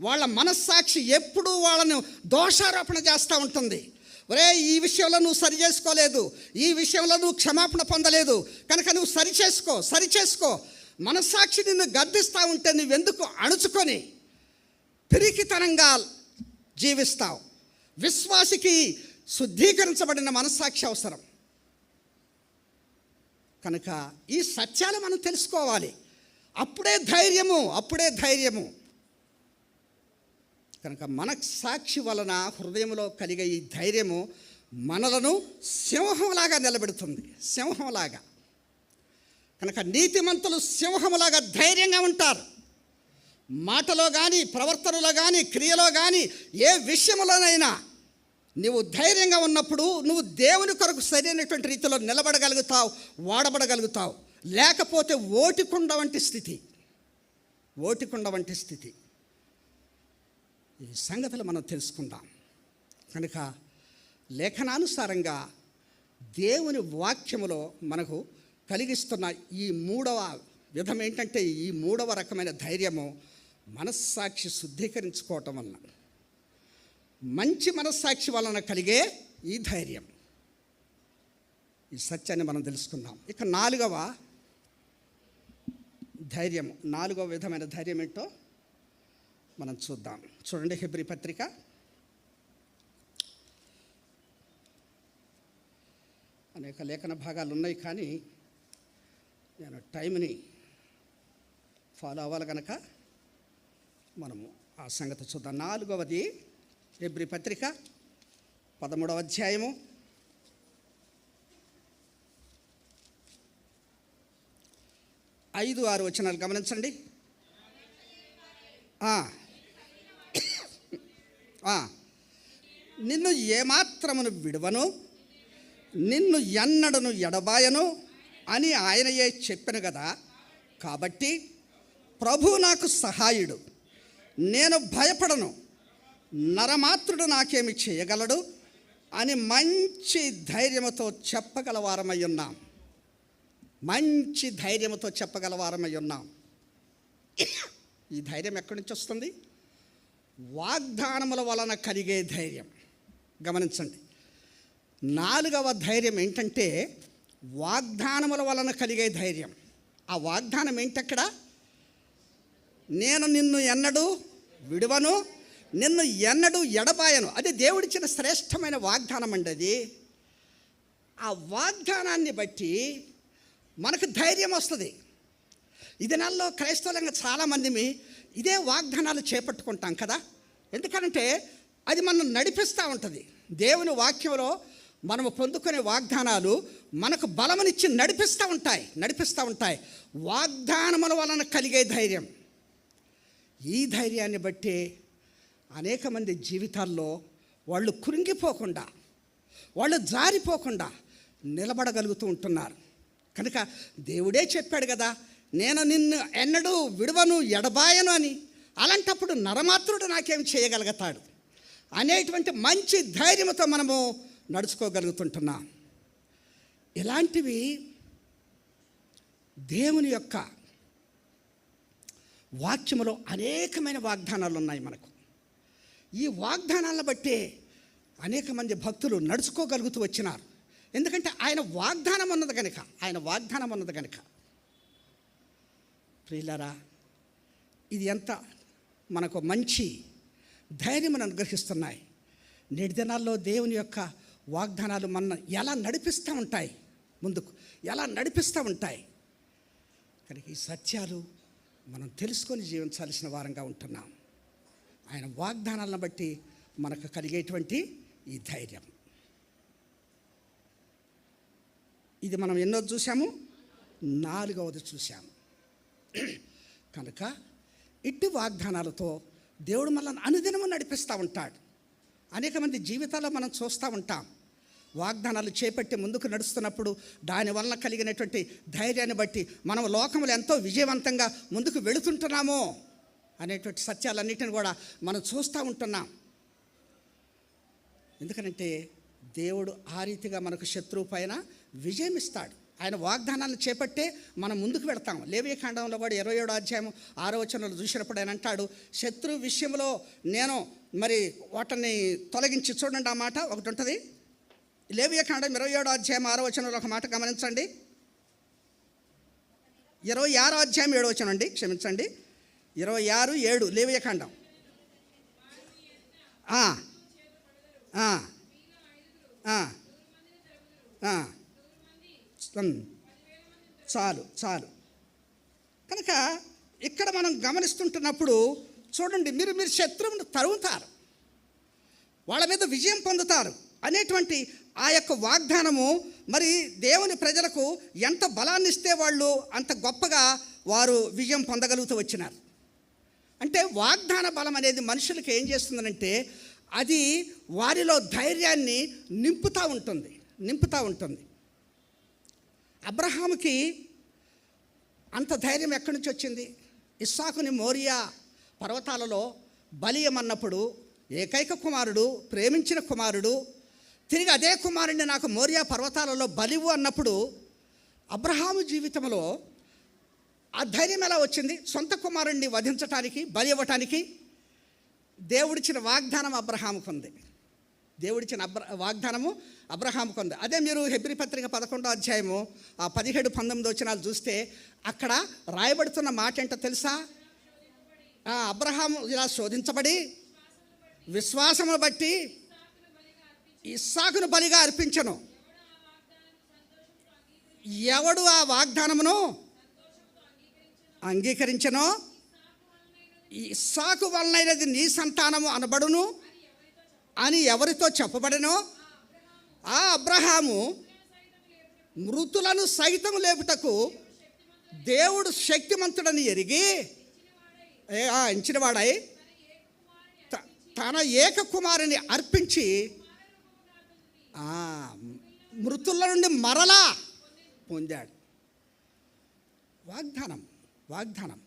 S1: వాళ్ళ మనస్సాక్షి ఎప్పుడూ వాళ్ళను దోషారోపణ చేస్తూ ఉంటుంది. ఒరే ఈ విషయంలో నువ్వు సరి చేసుకోలేదు, ఈ విషయంలో నువ్వు క్షమాపణ పొందలేదు, కనుక నువ్వు సరిచేసుకో. మనస్సాక్షి నిన్ను గద్దిస్తూ ఉంటే నువ్వెందుకు అణుచుకొని పిరికితనంగా జీవిస్తావు? విశ్వాసికి శుద్ధీకరించబడిన మనస్సాక్షి అవసరం. కనుక ఈ సత్యాలు మనం తెలుసుకోవాలి. అప్పుడే ధైర్యము. కనుక మనస్సాక్షి వలన హృదయంలో కలిగే ఈ ధైర్యము మనలను సింహంలాగా నిలబెడుతుంది, సింహంలాగా. కనుక నీతిమంతులు సింహంలాగా ధైర్యంగా ఉంటారు. మాటలో కానీ, ప్రవర్తనలో కానీ, క్రియలో కానీ, ఏ విషయంలోనైనా నువ్వు ధైర్యంగా ఉన్నప్పుడు నువ్వు దేవుని కొరకు సరైనటువంటి రీతిలో నిలబడగలుగుతావు, వాడబడగలుగుతావు. లేకపోతే ఓటికుండ వంటి స్థితి. ఓటికుండ వంటి స్థితి. ఈ సంగతులు మనం తెలుసుకుందాం. కనుక లేఖనానుసారంగా దేవుని వాక్యములో మనకు కలిగిస్తున్న ఈ మూడవ విధం ఏంటంటే, ఈ మూడవ రకమైన ధైర్యము మనస్సాక్షి శుద్ధీకరించుకోవటం వలన, మంచి మనస్సాక్షి వలన కలిగే ఈ ధైర్యం. ఈ సత్యాన్ని మనం తెలుసుకుందాం. ఇక నాలుగవ విధమైన ధైర్యం ఏంటో మనం చూద్దాం. చూడండి, హెబ్రీ పత్రిక 'అనేక లేఖన భాగాలు ఉన్నాయి, కానీ నేను టైంని ఫాలో అవ్వాలి కనుక మనము ఆ సంగతి చూద్దాం. 4వది హెబ్రీ పత్రిక 13వ అధ్యాయము 5-6 వచనాలు గమనించండి. నిన్ను ఏమాత్రమును విడువను, నిన్ను ఎన్నడను ఎడబాయను అని ఆయనయే చెప్పాను కదా. కాబట్టి ప్రభు నాకు సహాయుడు, నేను భయపడను, నరమాత్రుడు నాకేమి చేయగలడు అని మంచి ధైర్యముతో చెప్పగలవారమై ఉన్నాం. మంచి ధైర్యముతో చెప్పగలవారమై ఉన్నాం. ఈ ధైర్యం ఎక్కడి నుంచి వస్తుంది? వాగ్దానముల వలన కలిగే ధైర్యం. గమనించండి, 4వ ధైర్యం ఏంటంటే వాగ్దానముల వలన కలిగే ధైర్యం. ఆ వాగ్దానం ఏంటక్కడ? నేను నిన్ను ఎన్నడూ విడువను, నిన్ను ఎన్నడూ ఎడబాయను. అది దేవుడిచ్చిన శ్రేష్టమైన వాగ్దానం అండి. అది ఆ వాగ్దానాన్ని బట్టి మనకు ధైర్యం వస్తుంది. ఈ దినాల్లో క్రైస్తవులంగా చాలామంది ఇదే వాగ్దానాలు చేపట్టుకుంటాం కదా. ఎందుకంటే అది మనం నడిపిస్తూ ఉంటుంది. దేవుని వాక్యంలో మనము పొందుకునే వాగ్దానాలు మనకు బలమునిచ్చి నడిపిస్తూ ఉంటాయి. వాగ్దానముల వలన కలిగే ధైర్యం. ఈ ధైర్యాన్ని బట్టి అనేక మంది జీవితాల్లో వాళ్ళు కృంగిపోకుండా, వాళ్ళు జారిపోకుండా నిలబడగలుగుతూ ఉంటున్నారు. కనుక దేవుడే చెప్పాడు కదా, నేను నిన్ను ఎన్నడూ విడువను, ఎడబాయను అని. అలాంటప్పుడు నరమాత్రుడు నాకేం చేయగలుగుతాడు అనేటువంటి మంచి ధైర్యంతో మనము నడుచుకోగలుగుతుంటున్నాం. ఇలాంటివి దేవుని యొక్క వాక్యములో అనేకమైన వాగ్దానాలు ఉన్నాయి మనకు. ఈ వాగ్దానాలను బట్టే అనేక మంది భక్తులు నడుచుకోగలుగుతూ వచ్చినారు. ఎందుకంటే ఆయన వాగ్దానం ఉన్నది కనుక. ప్రియులారా, ఇది ఎంత మనకు మంచి ధైర్యం అనుగ్రహిస్తున్నాయి. నేటి దినాల్లో దేవుని యొక్క వాగ్దానాలు మన ఎలా నడిపిస్తూ ఉంటాయి, ముందుకు ఎలా నడిపిస్తూ ఉంటాయి. కనుక ఈ సత్యాలు మనం తెలుసుకొని జీవించాల్సిన వారంగా ఉంటున్నాం. ఆయన వాగ్దానాలను బట్టి మనకు కలిగేటువంటి ఈ ధైర్యం. ఇది మనం ఎన్నో చూసాము, 4వది చూసాము. కనుక ఇట్టి వాగ్దానాలతో దేవుడు మనల్ని అనుదినము నడిపిస్తూ ఉంటాడు. అనేక మంది జీవితాల్లో మనం చూస్తూ ఉంటాం. వాగ్దానాలు చేపట్టి ముందుకు నడుస్తున్నప్పుడు దానివల్ల కలిగినటువంటి ధైర్యాన్ని బట్టి మనం లోకంలో ఎంతో విజయవంతంగా ముందుకు వెళుతుంటున్నామో అనేటువంటి సత్యాలన్నిటిని కూడా మనం చూస్తూ ఉంటున్నాం. ఎందుకంటే దేవుడు ఆ రీతిగా మనకు శత్రువు పైన విజయం ఇస్తాడు. ఆయన వాగ్దానాలను చేపట్టే మనం ముందుకు వెళతాం. లేవియకాండంలో కూడా 27వ అధ్యాయం 6వ వచనంలో చూసినప్పుడు ఆయన అంటాడు, శత్రువు విషయంలో నేను వాటిని తొలగించి, చూడండి ఆ మాట ఒకటి ఉంటుంది. లేవియకాండం 27వ అధ్యాయం 6వ వచనంలో ఒక మాట గమనించండి. 26వ అధ్యాయం 7వ వచనం అండి, క్షమించండి, 26:7 లేవియకాండం. చాలు. కనుక ఇక్కడ మనం గమనిస్తుంటున్నప్పుడు చూడండి, మీరు శత్రువును తరుగుతారు, వాళ్ళ మీద విజయం పొందుతారు అనేటువంటి ఆ యొక్క వాగ్దానము దేవుని ప్రజలకు ఎంత బలాన్ని ఇస్తే వాళ్ళు అంత గొప్పగా వారు విజయం పొందగలుగుతూ వచ్చినారు. అంటే వాగ్దాన బలం అనేది మనుషులకు ఏం చేస్తుందనంటే అది వారిలో ధైర్యాన్ని నింపుతూ ఉంటుంది. అబ్రహాముకి అంత ధైర్యం ఎక్కడి నుంచి వచ్చింది? ఇస్సాకుని మోరియా పర్వతాలలో బలియమన్నప్పుడు ఏకైక కుమారుడు, ప్రేమించిన కుమారుడు, తిరిగి అదే కుమారుడిని నాకు మోరియా పర్వతాలలో బలివు అన్నప్పుడు అబ్రహాము జీవితంలో ఆ ధైర్యం ఎలా వచ్చింది? సొంత కుమారుడిని వధించటానికి, బలి ఇవ్వటానికి. దేవుడిచ్చిన వాగ్దానం అబ్రహాముకు ఉంది. దేవుడిచ్చిన వాగ్దానము అబ్రహాముకు ఉంది. అదే మీరు హెబ్రీ పత్రిక 11వ అధ్యాయము 17-19 వచనాలు చూస్తే అక్కడ రాయబడుతున్న మాట ఏంటో తెలుసా? అబ్రహాము ఇలా శోధించబడి విశ్వాసమును బట్టి ఇస్సాకును బలిగా అర్పించను. ఎవడు ఆ వాగ్దానమును అంగీకరించనో ఇస్సాకు వలనైనది నీ సంతానము అనబడును అని ఎవరితో చెప్పబడనో ఆ అబ్రహాము మృతులను సైతం లేపుటకు దేవుడు శక్తిమంతుడని ఎరిగి ఎంచినవాడై తన ఏక కుమారుని అర్పించి మృతుల నుండి మరలా పొందాడు. వాగ్దానం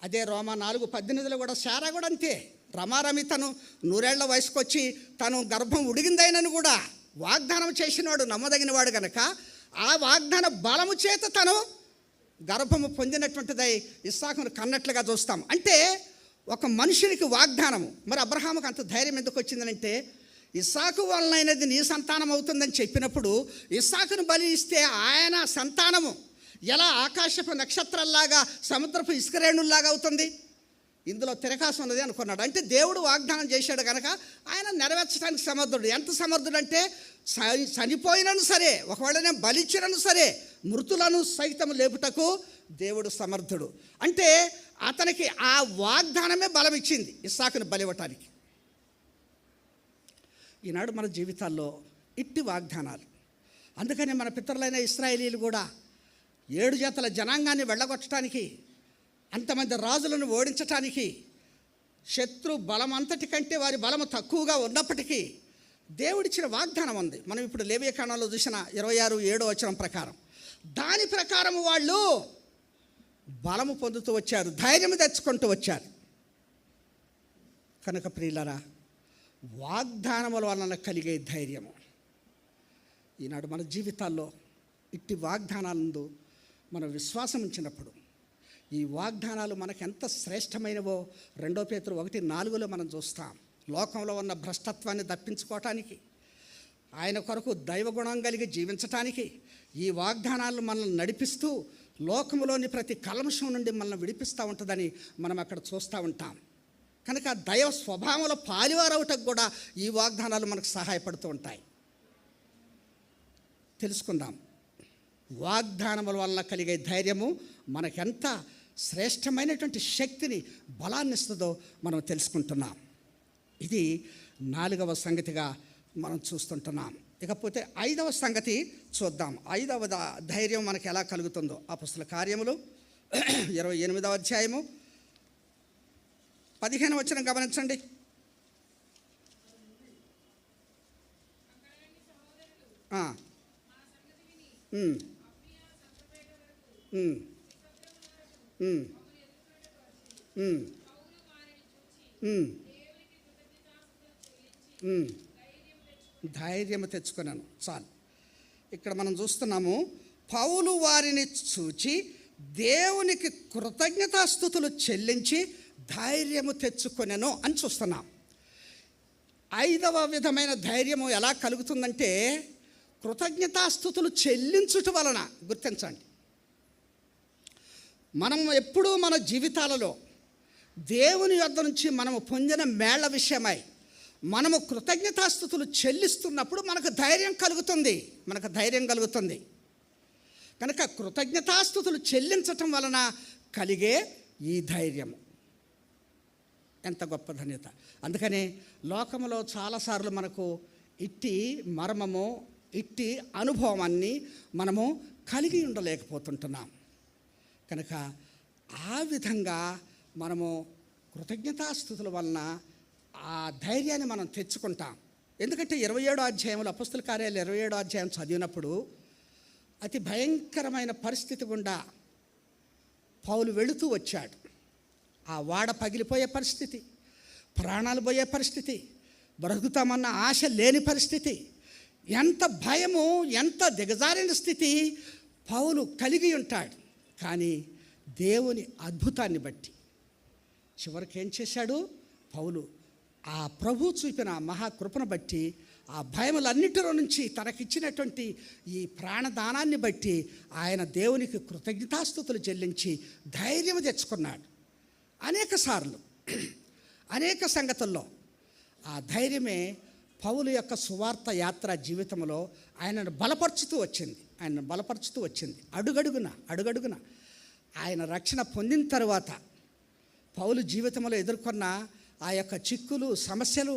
S1: అదే రోమా 4:18 కూడా శారా కూడా అంతే. రమారమి తను 100 ఏళ్ల వయసుకు వచ్చి తను గర్భం ఉడిగిందైనను కూడా వాగ్దానం చేసినవాడు నమ్మదగినవాడు కనుక ఆ వాగ్దాన బలము చేత తను గర్భము పొందినటువంటిదై ఇస్సాకును కన్నట్లుగా చూస్తాం. అంటే ఒక మనుషునికి వాగ్దానము. మరి అబ్రహాముకు అంత ధైర్యం ఎందుకు వచ్చిందనంటే ఇస్సాకు వలనైనది నీ సంతానం అవుతుందని చెప్పినప్పుడు ఇస్సాకును బలి ఇస్తే ఆయన సంతానము ఎలా ఆకాశపు నక్షత్రాల్లాగా సముద్రపు ఇసుకరేణుల్లాగా అవుతుంది? ఇందులో తిరకాసు ఉన్నది అనుకున్నాడు. అంటే దేవుడు వాగ్దానం చేశాడు కనుక ఆయన నెరవేర్చడానికి సమర్థుడు. ఎంత సమర్థుడు అంటే చనిపోయినను సరే, ఒకవేళ నేను బలిచ్చినను సరే, మృతులను సైతం లేపుటకు దేవుడు సమర్థుడు. అంటే అతనికి ఆ వాగ్దానమే బలం ఇచ్చింది ఇస్సాకును బలివ్వటానికి. ఈనాడు మన జీవితాల్లో ఇట్టి వాగ్దానాలు. అందుకని మన పితరులైన ఇశ్రాయేలీలు కూడా 7 జాతుల జనాంగాన్ని వెళ్ళగొట్టడానికి, అంతమంది రాజులను ఓడించటానికి, శత్రు బలం అంతటి కంటే వారి బలము తక్కువగా ఉన్నప్పటికీ దేవుడిచ్చిన వాగ్దానం ఉంది. మనం ఇప్పుడు లేవియకాండంలో చూసిన 26:7 వచనం ప్రకారం దాని ప్రకారం వాళ్ళు బలము పొందుతూ వచ్చారు, ధైర్యం తెచ్చుకుంటూ వచ్చారు. కనుక ప్రియులారా, వాగ్దానముల వలన కలిగే ధైర్యము ఈనాడు మన జీవితాల్లో ఇట్టి వాగ్దానాలందు మనం విశ్వాసం ఉంచినప్పుడు ఈ వాగ్దానాలు మనకు ఎంత శ్రేష్టమైనవో 2 పేతురు 1:4 మనం చూస్తాం. లోకంలో ఉన్న భ్రష్టత్వాన్ని తప్పించుకోవటానికి, ఆయన కొరకు దైవగుణం కలిగి జీవించటానికి ఈ వాగ్దానాలు మనల్ని నడిపిస్తూ లోకంలోని ప్రతి కల్మషం నుండి మనల్ని విడిపిస్తూ ఉంటుందని మనం అక్కడ చూస్తూ ఉంటాం. కనుక దైవ స్వభావంలో పాలివారవటకు కూడా ఈ వాగ్దానాలు మనకు సహాయపడుతూ ఉంటాయి. తెలుసుకుందాం. వాగ్దానముల వలన కలిగే ధైర్యము మనకెంత శ్రేష్టమైనటువంటి శక్తిని, బలాన్ని ఇస్తుందో మనం తెలుసుకుంటున్నాం. ఇది 4వ సంగతిగా మనం చూస్తుంటున్నాం. ఇకపోతే 5వ సంగతి చూద్దాం. 5వ ధైర్యం మనకి ఎలా కలుగుతుందో అపొస్తలుల కార్యములు 28వ అధ్యాయము 15వ వచనం గమనించండి. ధైర్యం తెచ్చుకున్నాను. చాలు. ఇక్కడ మనం చూస్తున్నాము, పౌలు వారిని చూచి దేవునికి కృతజ్ఞతాస్తుతులు చెల్లించి ధైర్యము తెచ్చుకొనెను అని చూస్తున్నాం. 5వ విధమైన ధైర్యము ఎలా కలుగుతుందంటే కృతజ్ఞతాస్తుతులు చెల్లించుట వలన. గుర్తించండి, మనం ఎప్పుడూ మన జీవితాలలో దేవుని యొద్ద నుంచి మనము పొందిన మేళ్ల విషయమై మనము కృతజ్ఞతాస్తుతులు చెల్లిస్తున్నప్పుడు మనకు ధైర్యం కలుగుతుంది. కనుక కృతజ్ఞతాస్తుతులు చెల్లించటం వలన కలిగే ఈ ధైర్యం ఎంత గొప్ప ధన్యత. అందుకనే లోకంలో చాలాసార్లు మనకు ఇట్టి మర్మము, ఇట్టి అనుభవాన్ని మనము కలిగి ఉండలేకపోతుంటున్నాం. కనుక ఆ విధంగా మనము కృతజ్ఞతాస్తుతుల వలన ఆ ధైర్యాన్ని మనం తెచ్చుకుంటాం. ఎందుకంటే 27వ అధ్యాయంలో అపొస్తలుల కార్యాలు 27వ అధ్యాయం చదివినప్పుడు అతి భయంకరమైన పరిస్థితి గుండా పౌలు వెళుతూ వచ్చాడు. ఆ వాడ పగిలిపోయే పరిస్థితి, ప్రాణాలు పోయే పరిస్థితి, బ్రతుకుతామన్న ఆశ లేని పరిస్థితి, ఎంత భయము, ఎంత దిగజారిన స్థితి పౌలు కలిగి ఉంటాడు. కానీ దేవుని అద్భుతాన్ని బట్టి చివరికి ఏం చేశాడు పౌలు? ఆ ప్రభు చూపిన మహాకృపను బట్టి, ఆ భయములన్నిటిలో నుంచి తనకిచ్చినటువంటి ఈ ప్రాణదానాన్ని బట్టి ఆయన దేవునికి కృతజ్ఞతాస్తుతులు చెల్లించి ధైర్యం తెచ్చుకున్నాడు. అనేక సార్లు అనేక సంగతుల్లో ఆ ధైర్యమే పౌలు యొక్క సువార్త యాత్ర జీవితంలో ఆయనను బలపరుచుతూ వచ్చింది. అడుగడుగున ఆయన రక్షణ పొందిన తరువాత పౌలు జీవితంలో ఎదుర్కొన్న ఆ యొక్క చిక్కులు, సమస్యలు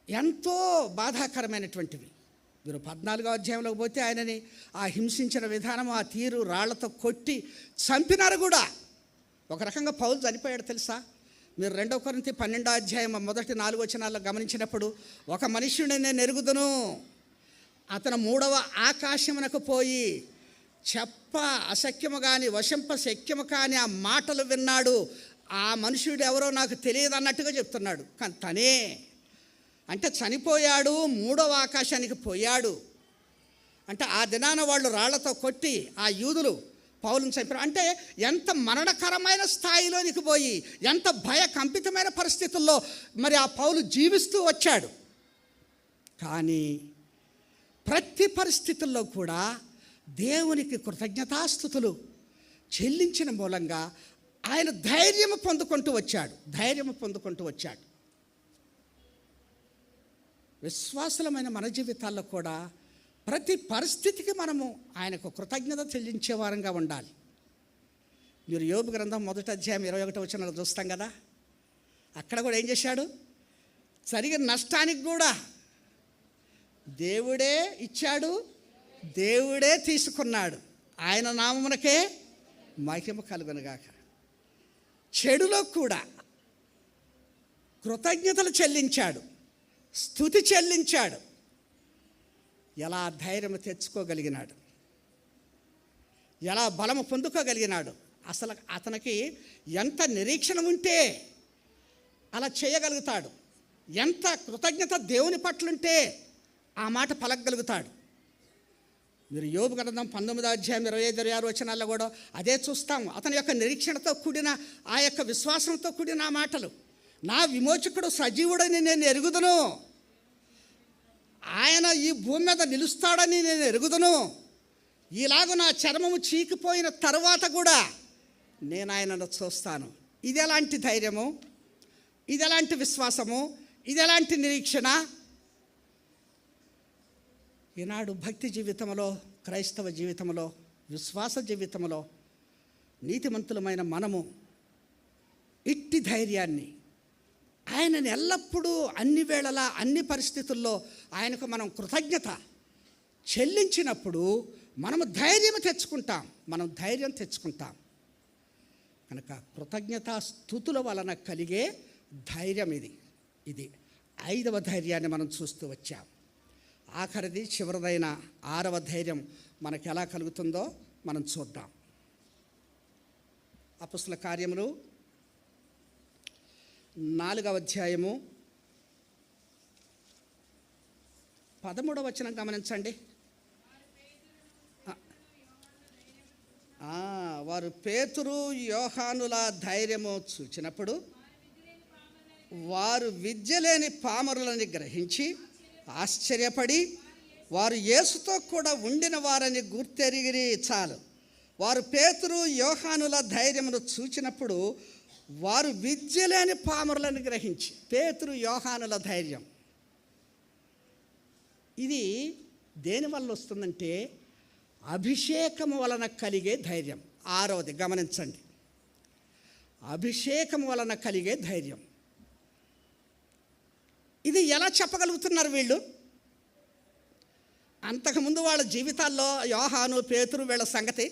S1: ఎంతో బాధాకరమైనటువంటివి. మీరు 14వ అధ్యాయంలోకి పోతే ఆయనని ఆ హింసించిన విధానం, ఆ తీరు, రాళ్లతో కొట్టి చంపినారు కూడా. ఒక రకంగా పౌలు చనిపోయాడు తెలుసా? మీరు 2 కొరింథీ 12వ అధ్యాయం మొదటి 4 వచనాల్లో గమనించినప్పుడు, ఒక మనుష్యుడిని నేను ఎరుగుదును, అతను 3వ ఆకాశమునకు పోయి చెప్ప అశక్యము కానీ వశంప శక్యము కానీ ఆ మాటలు విన్నాడు. ఆ మనుషుడు ఎవరో నాకు తెలియదు అన్నట్టుగా చెప్తున్నాడు. కానీ తనే అంటే చనిపోయాడు, 3వ ఆకాశానికి పోయాడు. అంటే ఆ దినాన వాళ్ళు రాళ్లతో కొట్టి ఆ యూదులు పౌలుని చంపారు. అంటే ఎంత మరణకరమైన స్థాయిలోనికి పోయి, ఎంత భయకంపితమైన పరిస్థితుల్లో మరి ఆ పౌలు జీవిస్తూ వచ్చాడు. కానీ ప్రతి పరిస్థితుల్లో కూడా దేవునికి కృతజ్ఞతాస్తుతులు చెల్లించిన మూలంగా ఆయన ధైర్యం పొందుకుంటూ వచ్చాడు. విశ్వాసులమైన మన జీవితాల్లో కూడా ప్రతి పరిస్థితికి మనము ఆయనకు కృతజ్ఞత చెల్లించే వారంగా ఉండాలి. మీరు యోబు గ్రంథం 1వ అధ్యాయం 21వ వచనంలో చూస్తాం కదా. అక్కడ కూడా ఏం చేశాడు? జరిగిన నష్టానికి కూడా దేవుడే ఇచ్చాడు, దేవుడే తీసుకున్నాడు. ఆయన నామమునకే మహిమ కలుగునుగాక. చెడులో కూడా కృతజ్ఞతలు చెల్లించాడు, స్తుతి చెల్లించాడు. ఎలా ధైర్యం తెచ్చుకోగలిగినాడు, ఎలా బలము పొందుకోగలిగినాడు. అసలు అతనికి ఎంత నిరీక్షణ ఉంటే అలా చేయగలుగుతాడు, ఎంత కృతజ్ఞత దేవుని పట్లుంటే ఆ మాట పలకగలుగుతాడు. మీరు యోబు గ్రంథం 19వ అధ్యాయం 25-26 వచనాల్లో కూడా అదే చూస్తాము. అతని యొక్క నిరీక్షణతో కూడిన ఆ యొక్క విశ్వాసంతో కూడిన ఆ మాటలు, నా విమోచకుడు సజీవుడని నేను ఎరుగుదును, ఆయన ఈ భూమి మీద నిలుస్తాడని నేను ఎరుగుదును, ఇలాగ నా చర్మము చీకిపోయిన తర్వాత కూడా నేను ఆయనను చూస్తాను. ఇది ఎలాంటి ధైర్యము, ఇది ఎలాంటి విశ్వాసము, ఇది ఎలాంటి నిరీక్షణ! ఈనాడు భక్తి జీవితంలో, క్రైస్తవ జీవితంలో, విశ్వాస జీవితంలో నీతిమంతులమైన మనము ఇట్టి ధైర్యాన్ని, ఆయనని ఎల్లప్పుడూ అన్ని వేళలా అన్ని పరిస్థితుల్లో ఆయనకు మనం కృతజ్ఞత చెల్లించినప్పుడు మనము ధైర్యం తెచ్చుకుంటాం. కనుక కృతజ్ఞతా స్తుతుల వలన కలిగే ధైర్యం ఇది 5వ ధైర్యాన్ని మనం చూస్తూ వచ్చాం. ఆఖరిది, చివరిదైన 6వ ధైర్యం మనకు ఎలా కలుగుతుందో మనం చూద్దాం. అపొస్తలుల కార్యములు 4వ అధ్యాయము 13వ వచనం గమనించండి. వారు పేతురు యోహానుల ధైర్యము చూచినప్పుడు వారు విద్యలేని పామరులని గ్రహించి ఆశ్చర్యపడి వారు యేసుతో కూడా ఉండిన వారని గుర్తెరిగిరి చాలు. వారు పేతురు యోహానుల ధైర్యమును చూచినప్పుడు వారు విద్యలేని పామరులను గ్రహించి, పేతురు యోహానుల ధైర్యం ఇది దేనివల్ల వస్తుందంటే అభిషేకము వలన కలిగే ధైర్యం. 6వది గమనించండి, అభిషేకము వలన కలిగే ధైర్యం. ఇది ఎలా చెప్పగలుగుతున్నారు వీళ్ళు? అంతకుముందు వాళ్ళ జీవితాల్లో యోహాను, పేతురు వీళ్ళ సంగతి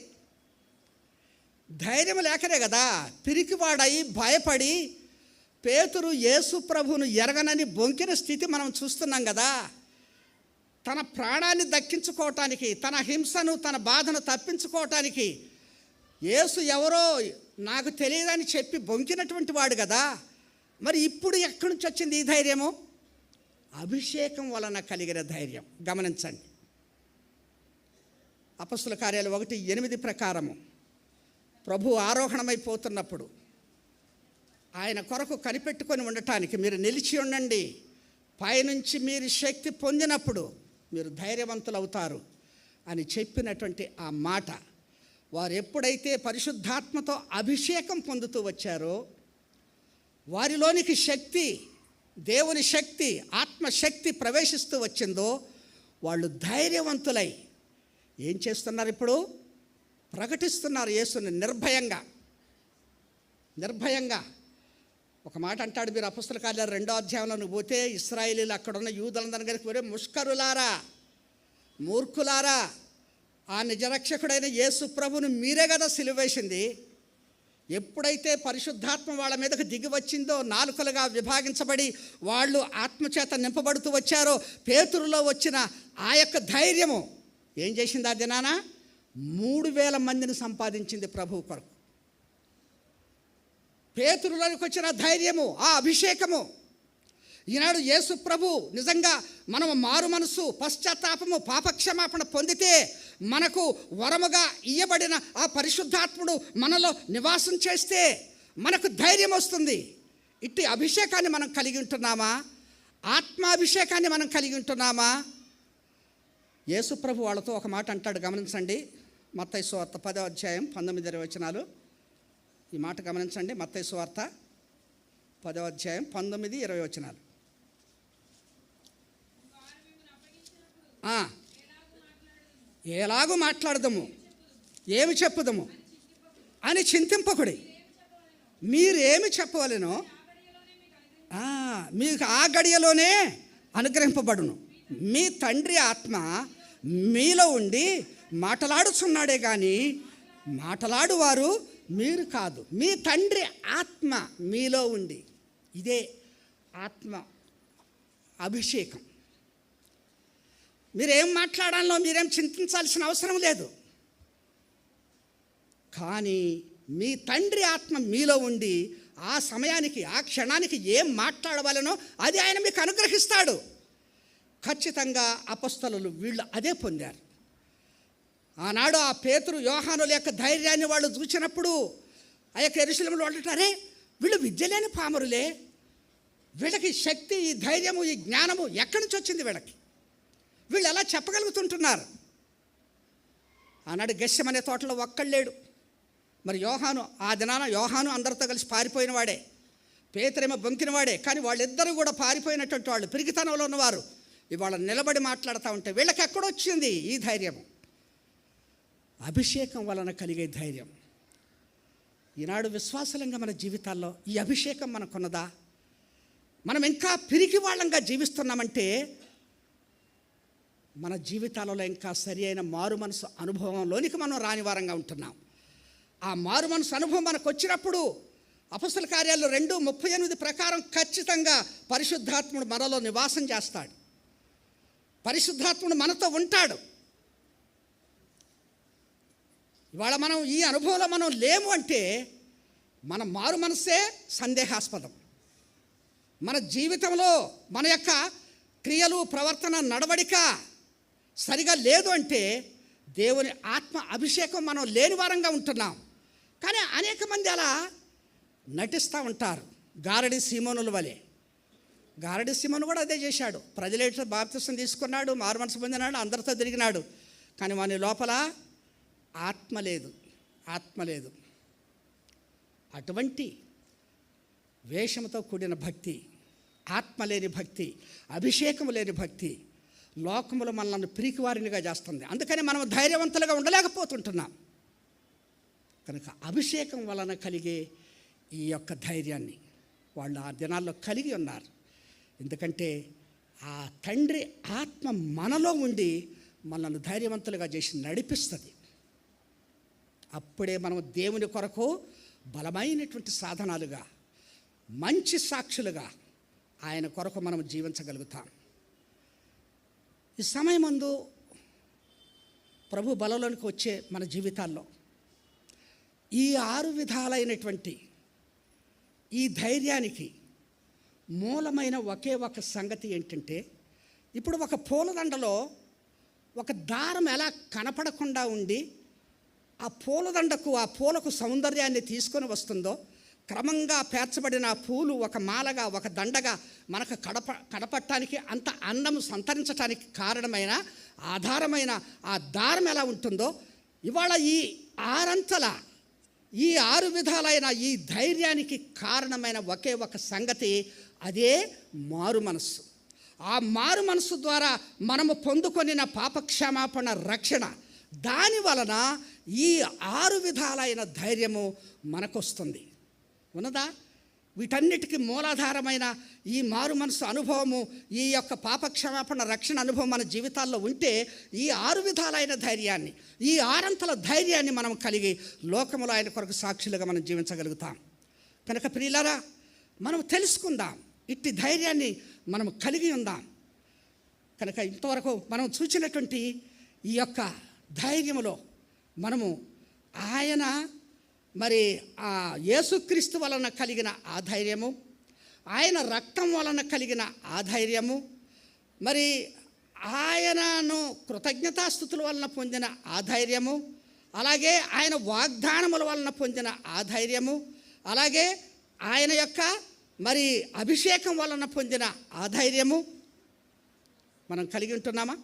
S1: ధైర్యం లేకనే కదా పిరికివాడయి భయపడి పేతురు యేసు ప్రభువును ఎరగనని బొంకిన స్థితి మనం చూస్తున్నాం కదా. తన ప్రాణాన్ని దక్కించుకోవటానికి, తన హింసను, తన బాధను తప్పించుకోవటానికి యేసు ఎవరో నాకు తెలియదని చెప్పి బొంకినటువంటి వాడు కదా. మరి ఇప్పుడు ఎక్కడి నుంచి వచ్చింది ఈ ధైర్యము? అభిషేకం వలన కలిగిన ధైర్యం. గమనించండి, అపొస్తలుల కార్యాలు 1:8 ప్రకారము ప్రభు ఆరోహణమైపోతున్నప్పుడు ఆయన కొరకు కనిపెట్టుకొని ఉండటానికి మీరు నిలిచి ఉండండి, పైనుంచి మీరు శక్తి పొందినప్పుడు మీరు ధైర్యవంతులు అవుతారు అని చెప్పినటువంటి ఆ మాట, వారు ఎప్పుడైతే పరిశుద్ధాత్మతో అభిషేకం పొందుతూ వచ్చారో వారిలోనికి శక్తి, దేవుని శక్తి, ఆత్మశక్తి ప్రవేశిస్తూ వచ్చిందో వాళ్ళు ధైర్యవంతులై ఏం చేస్తున్నారు? ఇప్పుడు ప్రకటిస్తున్నారు యేసుని నిర్భయంగా. ఒక మాట అంటాడు, మీరు అపొస్తలుల కార్యాలు 2వ అధ్యాయంలో పోతే ఇశ్రాయేలీలు అక్కడ ఉన్న యూదులందరి దగ్గరికి పోయి, ముష్కరులారా, మూర్ఖులారా, ఆ నిజరక్షకుడైన యేసు ప్రభును మీరే కదా సిలువ వేసింది. ఎప్పుడైతే పరిశుద్ధాత్మ వాళ్ళ మీదకు దిగి వచ్చిందో, నాలుకలుగా విభాగించబడి వాళ్ళు ఆత్మచేత నింపబడుతూ వచ్చారో, పేతురులో వచ్చిన ఆ యొక్క ధైర్యము ఏం చేసింది? ఆ దినాన 3000 మందిని సంపాదించింది ప్రభువు కొరకు. పేతురులోకి వచ్చిన ధైర్యము, ఆ అభిషేకము. ఈనాడు యేసు ప్రభు నిజంగా మనం మారు మనసు, పశ్చాత్తాపము, పాపక్షమాపణ పొందితే మనకు వరముగా ఇయ్యబడిన ఆ పరిశుద్ధాత్ముడు మనలో నివాసం చేస్తే మనకు ధైర్యం వస్తుంది. ఇట్టి అభిషేకాన్ని మనం కలిగి ఉంటున్నామా? ఆత్మాభిషేకాన్ని మనం కలిగి ఉంటున్నామా? యేసు ప్రభు వాళ్ళతో ఒక మాట అంటాడు, గమనించండి. మత్తయి సువార్త 10వ అధ్యాయం 19-20 వచనాలు. ఈ మాట గమనించండి. మత్తయి సువార్త 10వ అధ్యాయం 19-20 వచనాలు. ఎలాగూ మాట్లాడదాము, ఏమి చెప్పుదాము అని చింతింపకుడి. మీరేమి చెప్పవలెనో మీకు ఆ గడియలోనే అనుగ్రహింపబడును. మీ తండ్రి ఆత్మ మీలో ఉండి మాటలాడుచున్నాడే కానీ మాటలాడువారు మీరు కాదు. మీ తండ్రి ఆత్మ మీలో ఉండి, ఇదే ఆత్మ అభిషేకం. మీరేం మాట్లాడాలో మీరేం చింతించాల్సిన అవసరం లేదు. కానీ మీ తండ్రి ఆత్మ మీలో ఉండి ఆ సమయానికి, ఆ క్షణానికి ఏం మాట్లాడవాలనో అది ఆయన మీకు అనుగ్రహిస్తాడు. ఖచ్చితంగా అపొస్తలులు వీళ్ళు అదే పొందారు. ఆనాడు ఆ పేతురు, యోహానుల యొక్క ధైర్యాన్ని వాళ్ళు చూసినప్పుడు ఆ యొక్క యెరూషలేములో అంటారే, వీళ్ళు విద్య లేని పామరులే, వీళ్ళకి శక్తి, ఈ ధైర్యము, ఈ జ్ఞానము ఎక్కడి నుంచి వచ్చింది వీళ్ళకి? వీళ్ళు ఎలా చెప్పగలుగుతుంటున్నారు? ఆనాడు గెస్సెమనే తోటలో ఒక్కళ్ళేడు. మరి యోహాను, ఆ దినాన యోహాను అందరితో కలిసి పారిపోయిన వాడే, పేతురేమో బొంకిన వాడే. కానీ వాళ్ళిద్దరూ కూడా పారిపోయినటువంటి వాళ్ళు, పిరికితనంలో ఉన్నవారు. ఇవాళ నిలబడి మాట్లాడుతూ ఉంటే వీళ్ళకి ఎక్కడొచ్చింది ఈ ధైర్యము? అభిషేకం వలన కలిగే ధైర్యం. ఈనాడు విశ్వాసలంగా మన జీవితాల్లో ఈ అభిషేకం మనకున్నదా? మనం ఇంకా పిరికి వాళ్ళంగా జీవిస్తున్నామంటే మన జీవితాలలో ఇంకా సరి అయిన మారు మనసు అనుభవంలోనికి మనం రాని వారంగా ఉంటున్నాం. ఆ మారు మనసు అనుభవం మనకు వచ్చినప్పుడు అపొస్తలుల కార్యాలు 2:38 ప్రకారం ఖచ్చితంగా పరిశుద్ధాత్ముడు మనలో నివాసం చేస్తాడు. పరిశుద్ధాత్ముడు మనతో ఉంటాడు. ఇవాళ మనం ఈ అనుభవంలో మనం లేము అంటే మన మారు మనసే సందేహాస్పదం. మన జీవితంలో మన యొక్క క్రియలు, ప్రవర్తన, నడవడిక సరిగా లేదు అంటే దేవుని ఆత్మ అభిషేకం మనం లేని వారంగా ఉంటున్నాం. కానీ అనేక మంది అలా నటిస్తూ ఉంటారు, గారడి సీమోనుల వలె. గారడి సీమోను కూడా అదే చేశాడు. ప్రజలేట బాప్తిసం తీసుకున్నాడు, మారు మనసు పొందినాడు, అందరితో తిరిగినాడు. కానీ వాని లోపల ఆత్మ లేదు. అటువంటి వేషంతో కూడిన భక్తి, ఆత్మ లేని భక్తి, అభిషేకము లేని భక్తి లోకములో మనల్ని పిరికివారినిగా చేస్తుంది. అందుకని మనం ధైర్యవంతులుగా ఉండలేకపోతుంటున్నాం. కనుక అభిషేకం వలన కలిగే ఈ యొక్క ధైర్యాన్ని వాళ్ళు ఆ దినాల్లో కలిగి ఉన్నారు. ఎందుకంటే ఆ తండ్రి ఆత్మ మనలో ఉండి మనల్ని ధైర్యవంతులుగా చేసి నడిపిస్తుంది. అప్పుడే మనం దేవుని కొరకు బలమైనటువంటి సాధనాలుగా, మంచి సాక్షులుగా ఆయన కొరకు మనం జీవించగలుగుతాం. ఈ సమయమందు ప్రభు బలంలోనికి వచ్చే మన జీవితాల్లో ఈ 6 విధాలైనటువంటి ఈ ధైర్యానికి మూలమైన ఒకే ఒక సంగతి ఏంటంటే, ఇప్పుడు ఒక పూలదండలో ఒక దారం ఎలా కనపడకుండా ఉండి ఆ పూలదండకు ఆ పూలకు సౌందర్యాన్ని తీసుకొని వస్తుందో, క్రమంగా పేర్చబడిన పూలు ఒక మాలగా ఒక దండగా మనకు కనపడటానికి అంత అందం సంతరించడానికి కారణమైన ఆధారమైన ఆ దారం ఎలా ఉంటుందో, ఇవాళ ఈ 6 విధాలైన ఈ ధైర్యానికి కారణమైన ఒకే ఒక సంగతి, అదే మారు మనస్సు. ఆ మారు మనస్సు ద్వారా మనము పొందుకొనిన పాపక్షమాపణ రక్షణ, దాని వలన ఈ 6 విధాలైన ధైర్యము మనకొస్తుంది. ఉన్నదా? వీటన్నిటికీ మూలాధారమైన ఈ మారు మనసు అనుభవము, ఈ యొక్క పాపక్షమాపణ రక్షణ అనుభవం మన జీవితాల్లో ఉంటే ఈ 6 విధాలైన ధైర్యాన్ని, ఈ 6 ధైర్యాన్ని మనం కలిగి లోకములో ఆయన కొరకు సాక్షులుగా మనం జీవించగలుగుతాం. కనుక ప్రియులారా, మనం తెలుసుకుందాం, ఇట్టి ధైర్యాన్ని మనం కలిగి ఉందాం. కనుక ఇంతవరకు మనం చూసినటువంటి ఈ యొక్క ధైర్యములో మనము ఆయన మరి ఆ యేసుక్రీస్తు వలన కలిగిన ఆ ధైర్యము, ఆయన రక్తం వలన కలిగిన ఆ ధైర్యము, మరి ఆయనను కృతజ్ఞతాస్తుతుల వలన పొందిన ఆ ధైర్యము, అలాగే ఆయన వాగ్దానముల వలన పొందిన ఆ ధైర్యము, అలాగే ఆయన యొక్క మరి అభిషేకం వలన పొందిన ఆ ధైర్యము మనం కలిగి ఉంటున్నామా?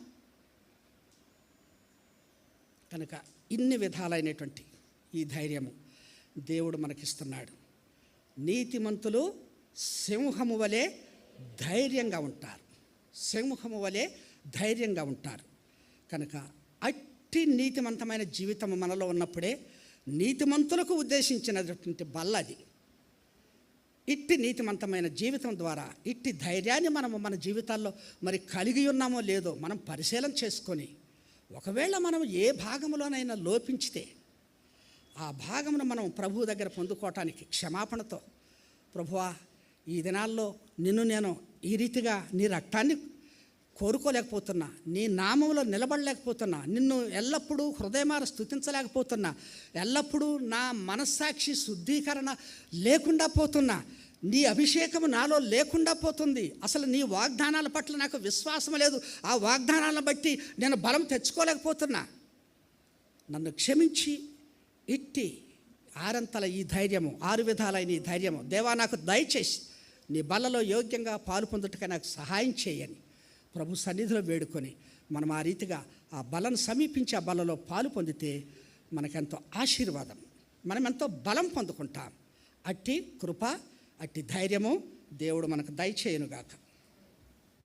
S1: కనుక ఇన్ని విధాలైనటువంటి ఈ ధైర్యము దేవుడు మనకిస్తున్నాడు. నీతిమంతులు సింహము వలె ధైర్యంగా ఉంటారు, సింహము వలె ధైర్యంగా ఉంటారు. కనుక అట్టి నీతిమంతమైన జీవితం మనలో ఉన్నప్పుడే నీతిమంతులకు ఉద్దేశించినటువంటి బల్లది. ఇట్టి నీతిమంతమైన జీవితం ద్వారా ఇట్టి ధైర్యాన్ని మనము మన జీవితాల్లో మరి కలిగి ఉన్నామో లేదో మనం పరిశీలన చేసుకొని, ఒకవేళ మనం ఏ భాగంలోనైనా లోపించితే ఆ భాగమును మనం ప్రభువు దగ్గర పొందుకోవటానికి క్షమాపణతో, ప్రభువా, ఈ దినాల్లో నిన్ను నేను ఈ రీతిగా నీ రక్తాన్ని కోరుకోలేకపోతున్నా, నీ నామంలో నిలబడలేకపోతున్నా, నిన్ను ఎల్లప్పుడూ హృదయమార స్తుతించలేకపోతున్నా, ఎల్లప్పుడూ నా మనస్సాక్షి శుద్ధీకరణ లేకుండా పోతున్నా, నీ అభిషేకము నాలో లేకుండా పోతుంది, అసలు నీ వాగ్దానాల పట్ల నాకు విశ్వాసం లేదు, ఆ వాగ్దానాలను బట్టి నేను బలం తెచ్చుకోలేకపోతున్నా, నన్ను క్షమించి ఇట్టి 6 ఈ ధైర్యము, 6 విధాలైన ఈ ధైర్యము దేవా నాకు దయచేసి నీ బల్లలో యోగ్యంగా పాలు పొందుటగా నాకు సహాయం చేయని ప్రభు సన్నిధిలో వేడుకొని మనం ఆ రీతిగా ఆ బలను సమీపించి ఆ బలలో పాలు పొందితే మనకెంతో ఆశీర్వాదం, మనం ఎంతో బలం పొందుకుంటాం. అట్టి కృప, అట్టి ధైర్యము దేవుడు మనకు దయచేయునుగాక.